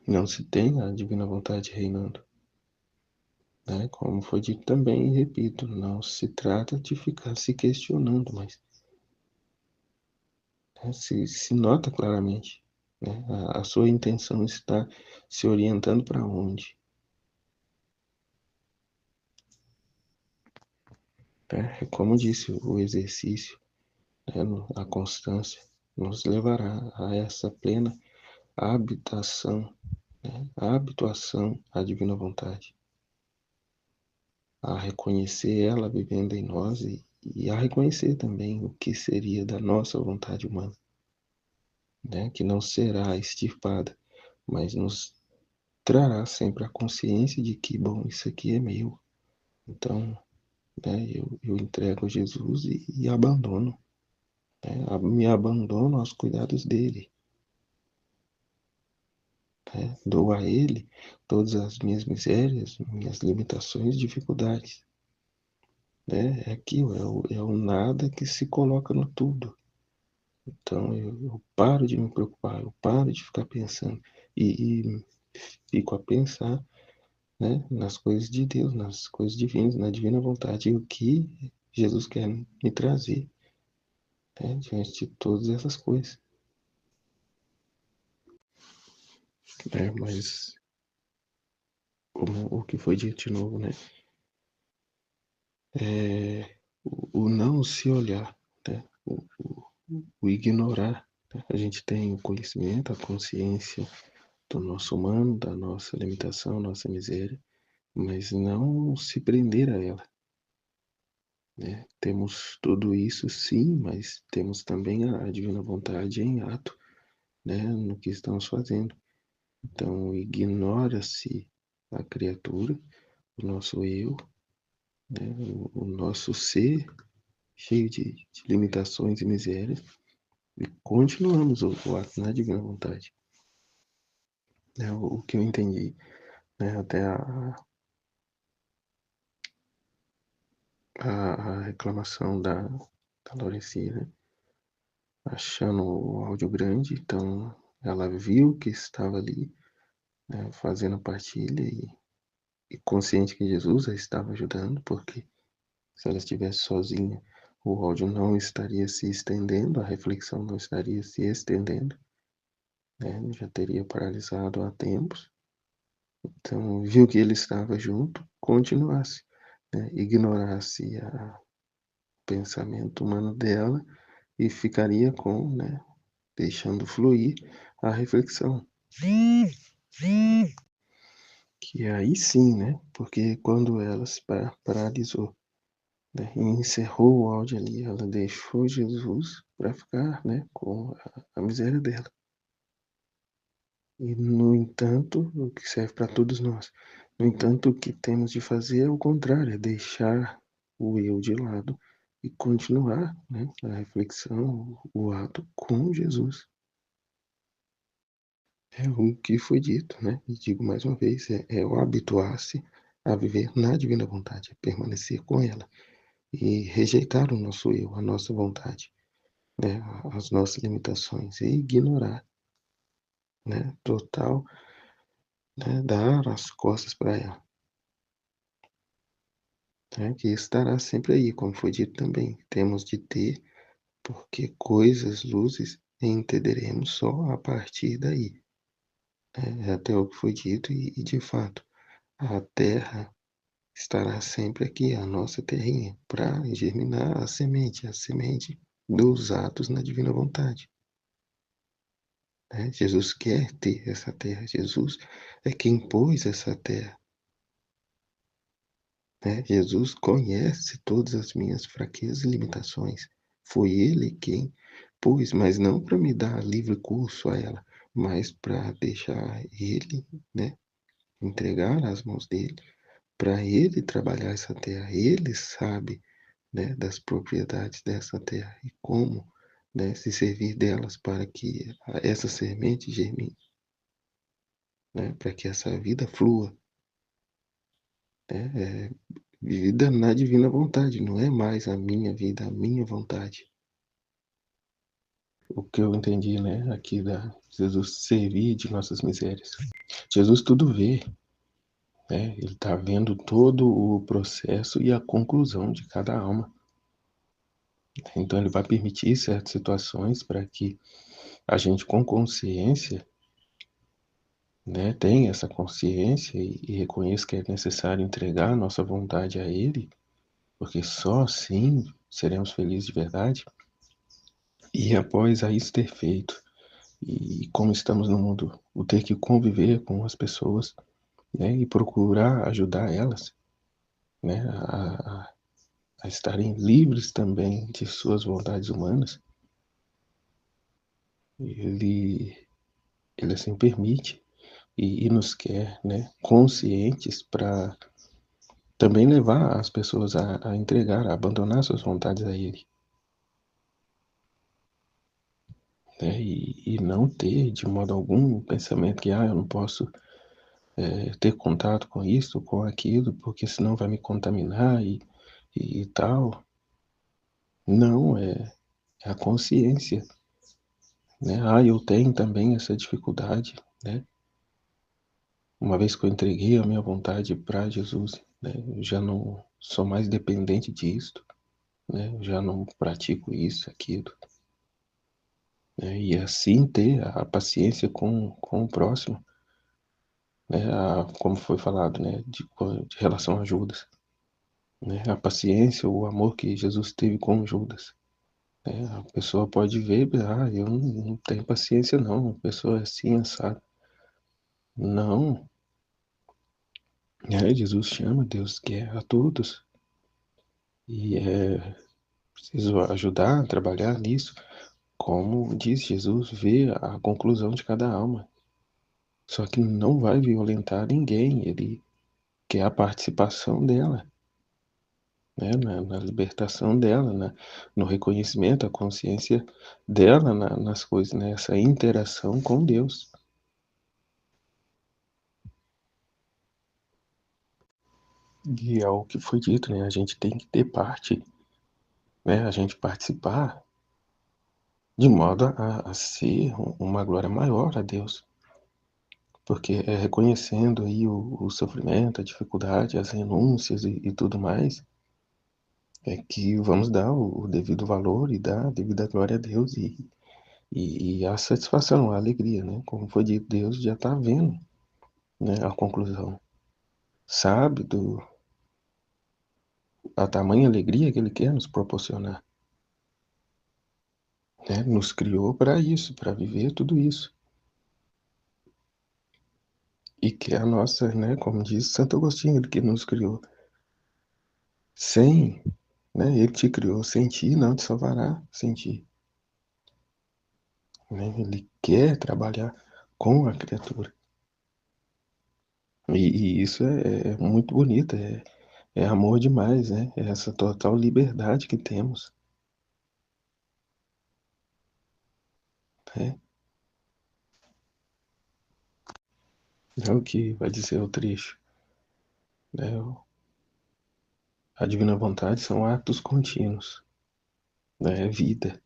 não se tem a divina vontade reinando. Né? Como foi dito também, e repito, não se trata de ficar se questionando, mas, né, se nota claramente, né, a sua intenção está se orientando para onde. Né? Como disse, o exercício, né, a constância, nos levará a essa plena habitação, né, a habituação à divina vontade, a reconhecer ela vivendo em nós e a reconhecer também o que seria da nossa vontade humana, né, que não será extirpada, mas nos trará sempre a consciência de que, bom, isso aqui é meu. Então, né, eu entrego a Jesus e abandono, né, me abandono aos cuidados dele. Né, dou a ele todas as minhas misérias, minhas limitações, dificuldades. Né, é aquilo, é o nada que se coloca no tudo. Então eu paro de me preocupar, eu paro de ficar pensando e fico a pensar, né, nas coisas de Deus, nas coisas divinas, na divina vontade, e o que Jesus quer me trazer, né, diante de todas essas coisas. Mas como o que foi dito de novo, né, o não se olhar, né, o ignorar. Né? A gente tem o conhecimento, a consciência do nosso humano, da nossa limitação, nossa miséria, mas não se prender a ela. Né? Temos tudo isso sim, mas temos também a divina vontade em ato, né, no que estamos fazendo. Então, ignora-se a criatura, o nosso eu, né, o nosso ser cheio de limitações e misérias, e continuamos o ato na divina vontade. É o que eu entendi, né, até a reclamação da Laurencia, né, achando o áudio grande, então ela viu que estava ali, né, fazendo a partilha e consciente que Jesus a estava ajudando, porque se ela estivesse sozinha, o áudio não estaria se estendendo, a reflexão não estaria se estendendo, né, já teria paralisado há tempos. Então, viu que ele estava junto, continuasse, né, ignorasse o pensamento humano dela e ficaria com, né, deixando fluir a reflexão. Que aí sim, né? Porque quando ela se paralisou, né, e encerrou o áudio ali, ela deixou Jesus, para ficar, né, com a miséria dela. E, no entanto, o que serve para todos nós. No entanto, o que temos de fazer é o contrário, é deixar o eu de lado e continuar, né, a reflexão, o ato com Jesus. É o que foi dito, né, e digo mais uma vez, é o habituar-se a viver na divina vontade, permanecer com ela e rejeitar o nosso eu, a nossa vontade, né, as nossas limitações e ignorar, né, total, né, dar as costas para ela. Né, que estará sempre aí, como foi dito também. Temos de ter, porque coisas, luzes, entenderemos só a partir daí. É até o que foi dito e de fato, a terra estará sempre aqui, a nossa terrinha, para germinar a semente dos atos na divina vontade. Né? Jesus quer ter essa terra, Jesus é quem pôs essa terra. Né? Jesus conhece todas as minhas fraquezas e limitações. Foi Ele quem pôs, mas não para me dar livre curso a ela, mas para deixar Ele, né, entregar nas mãos dele, para Ele trabalhar essa terra. Ele sabe, né, das propriedades dessa terra e como, né, se servir delas para que essa semente germine, né, para que essa vida flua, né, vivida na divina vontade, não é mais a minha vida, a minha vontade. O que eu entendi, né, aqui da Jesus servir de nossas misérias. Jesus tudo vê, né? Ele está vendo todo o processo e a conclusão de cada alma. Então ele vai permitir certas situações para que a gente com consciência, né, tenha essa consciência e reconheça que é necessário entregar a nossa vontade a Ele, porque só assim seremos felizes de verdade. E após a isso ter feito, e como estamos no mundo, o ter que conviver com as pessoas, né, e procurar ajudar elas, né, a estarem livres também de suas vontades humanas, ele, ele assim permite e nos quer, né, conscientes para também levar as pessoas a entregar, a abandonar suas vontades a ele. Né, e não ter de modo algum o pensamento que eu não posso ter contato com isso, com aquilo, porque senão vai me contaminar e tal. Não, é a consciência, né? Eu tenho também essa dificuldade, né? Uma vez que eu entreguei a minha vontade para Jesus, né? Eu já não sou mais dependente disto, né? Eu já não pratico isso, aquilo, né? E assim ter a paciência com o próximo, né? Como foi falado, né? De relação a Judas, né? A paciência, o amor que Jesus teve com Judas. A pessoa pode ver, eu não tenho paciência não, a pessoa é assim, sabe? Não, Jesus chama, Deus quer a todos. E é preciso ajudar a trabalhar nisso, como diz Jesus, ver a conclusão de cada alma. Só que não vai violentar ninguém, ele quer a participação dela, né? Na libertação dela, no reconhecimento, a consciência dela nas coisas, nessa interação com Deus. E é o que foi dito, né? A gente tem que ter parte, né? A gente participar de modo a ser uma glória maior a Deus. Porque é reconhecendo aí o sofrimento, a dificuldade, as renúncias e tudo mais, é que vamos dar o devido valor e dar a devida glória a Deus e a satisfação, a alegria, né? Como foi dito, Deus já está vendo, né, a conclusão. Sabe a tamanha alegria que Ele quer nos proporcionar. Né? Nos criou para isso, para viver tudo isso. E que é a nossa, né, como diz Santo Agostinho, ele que nos criou. Sem, né, ele te criou, sem ti não te salvará, sem ti. né? Ele quer trabalhar com a criatura. E isso é muito bonito, é amor demais, né? É essa total liberdade que temos, né? É o que vai dizer o trecho, né? A divina vontade são atos contínuos, né? É vida.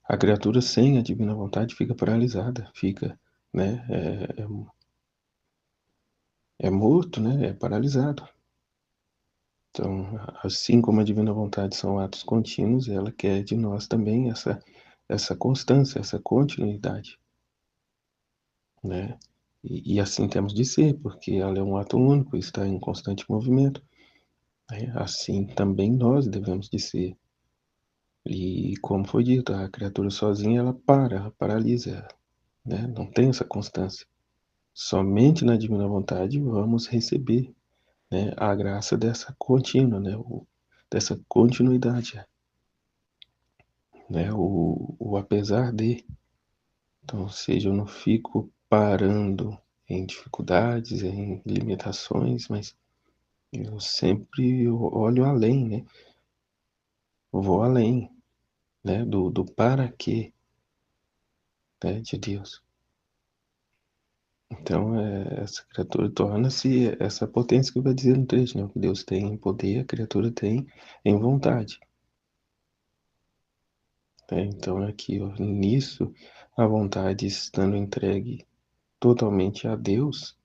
A criatura sem a divina vontade fica paralisada, fica, né? É morto, né? É paralisado. Então, assim como a divina vontade são atos contínuos, ela quer de nós também essa constância, essa continuidade, né? E assim temos de ser, porque ela é um ato único, está em constante movimento, né? Assim também nós devemos de ser. E como foi dito, a criatura sozinha ela paralisa, né? Não tem essa constância. Somente na divina vontade vamos receber, né, a graça dessa contínua, né? Dessa continuidade, né? O apesar de. Então, ou seja, eu não fico parando em dificuldades, em limitações, mas eu sempre olho além, né? Vou além, né? Do para quê, né? De Deus. Então, essa criatura torna-se essa potência que vai dizer no trecho, né? O que Deus tem em poder, a criatura tem em vontade. Né? Então, aqui, ó, nisso, a vontade estando entregue totalmente a Deus,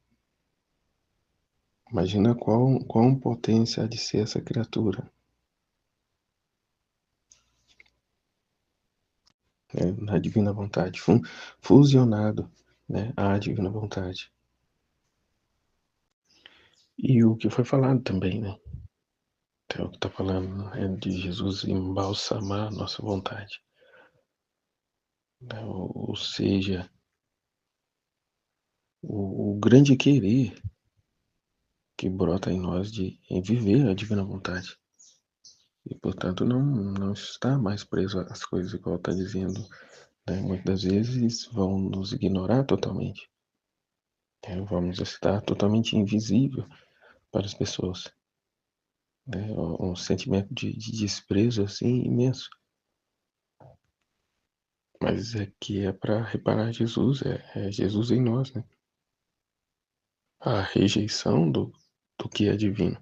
imagina qual potência há de ser essa criatura, né, na divina vontade, fusionado, né, à divina vontade. E o que foi falado também, né? Então, o que está falando é de Jesus embalsamar a nossa vontade. Né? Ou seja, o grande querer que brota em nós em viver a divina vontade. E, portanto, não está mais preso às coisas, igual está dizendo. Né? Muitas vezes vão nos ignorar totalmente. Né? Vamos estar totalmente invisível para as pessoas. Né? Um sentimento de desprezo assim imenso. Mas é que é para reparar Jesus, é Jesus em nós, né? A rejeição do que é divino.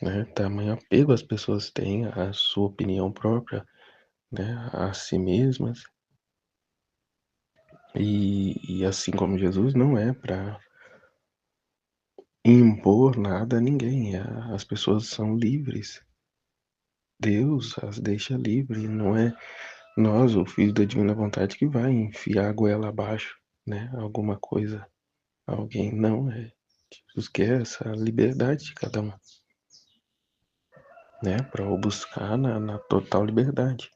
Né? Tamanho apego as pessoas têm à sua opinião própria, né? A si mesmas. E assim como Jesus não é para impor nada a ninguém, as pessoas são livres. Deus as deixa livres, não é nós, o Filho da Divina Vontade, que vai enfiar a goela abaixo, né? Alguma coisa, alguém. Não, Jesus quer essa liberdade de cada um, né? Para o buscar na total liberdade.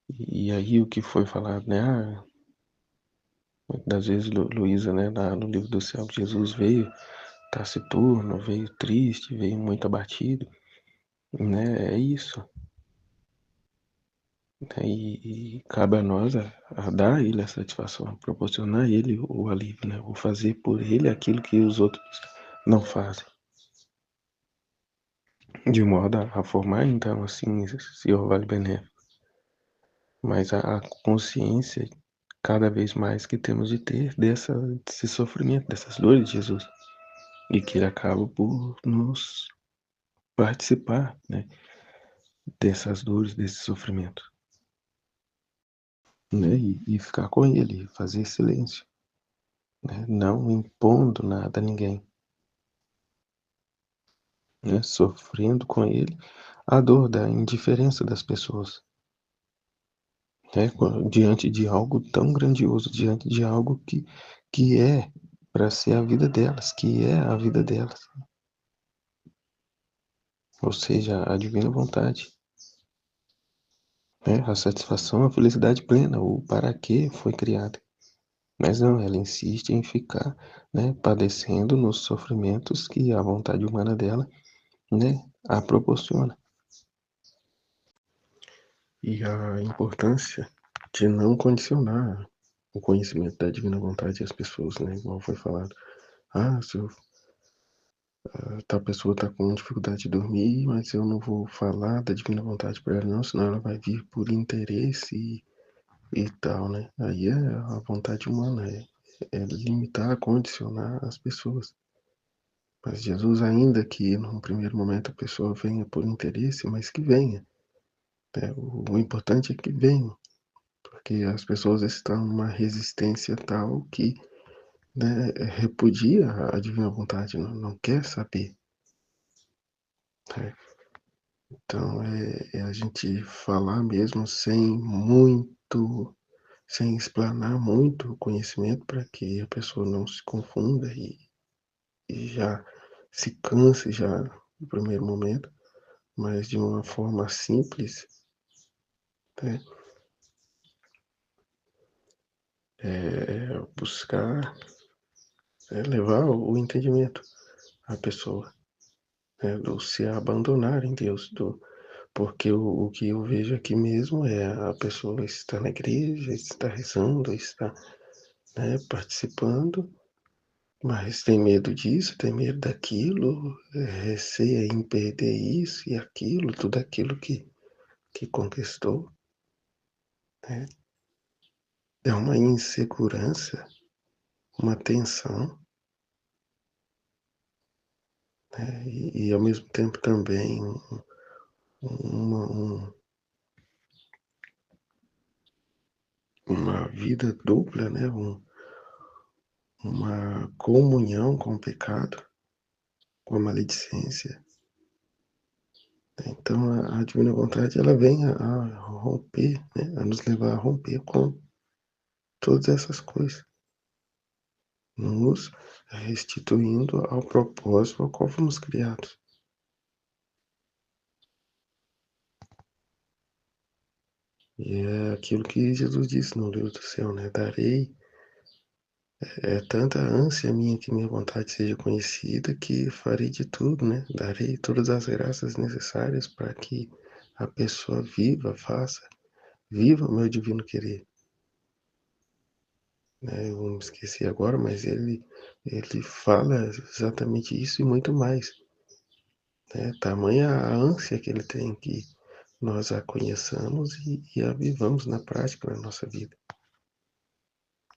E aí o que foi falado, né? Muitas das vezes Luísa, né, no livro do céu, Jesus veio taciturno, veio triste, veio muito abatido, né? É isso. E cabe a nós a dar a ele a satisfação, a proporcionar a ele o alívio, né? O fazer por ele aquilo que os outros não fazem. De modo a formar, então, assim, esse orvalho benéfico. Mas a consciência, cada vez mais que temos de ter desse sofrimento, dessas dores de Jesus. E que ele acaba por nos participar, né? Dessas dores, desse sofrimento. Né? E ficar com ele, fazer silêncio. Né? Não impondo nada a ninguém, né? Sofrendo com ele a dor da indiferença das pessoas, né? Diante de algo tão grandioso, diante de algo que é para ser a vida delas, que é a vida delas, ou seja, a divina vontade, né? A satisfação, a felicidade plena, o para que foi criada. Mas não, ela insiste em ficar, né, padecendo nos sofrimentos que a vontade humana dela, né, a proporciona. e a importância de não condicionar o conhecimento da divina vontade às pessoas, né? Igual foi falado. Se tal pessoa está com dificuldade de dormir, mas eu não vou falar da divina vontade para ela não, senão ela vai vir por interesse e tal, né? Aí é a vontade humana, é limitar, condicionar as pessoas. Mas Jesus, ainda que num primeiro momento a pessoa venha por interesse, mas que venha. Né? O importante é que venha, porque as pessoas estão numa resistência tal que, né, repudia a divina vontade, não quer saber. Né? Então é a gente falar mesmo sem explanar muito o conhecimento para que a pessoa não se confunda e já se canse já no primeiro momento, mas de uma forma simples, né? Buscar levar o entendimento à pessoa, né? Do se abandonar em Deus, porque o que eu vejo aqui mesmo é a pessoa está na igreja, está rezando, está, né, participando, mas tem medo disso, tem medo daquilo, receia em perder isso e aquilo, tudo aquilo que conquistou, né? É uma insegurança, uma tensão, né? E ao mesmo tempo também uma, uma vida dupla, né? Uma comunhão com o pecado, com a maledicência. Então a divina vontade ela vem a romper, né? A nos levar a romper com todas essas coisas, nos restituindo ao propósito ao qual fomos criados. E é aquilo que Jesus disse no livro do céu, né? Darei tanta ânsia minha que minha vontade seja conhecida que farei de tudo, né? Darei todas as graças necessárias para que a pessoa viva o meu divino querer. Né? Eu me esqueci agora, mas ele fala exatamente isso e muito mais. Né? Tamanha a ânsia que ele tem que nós a conheçamos e a vivamos na prática na nossa vida.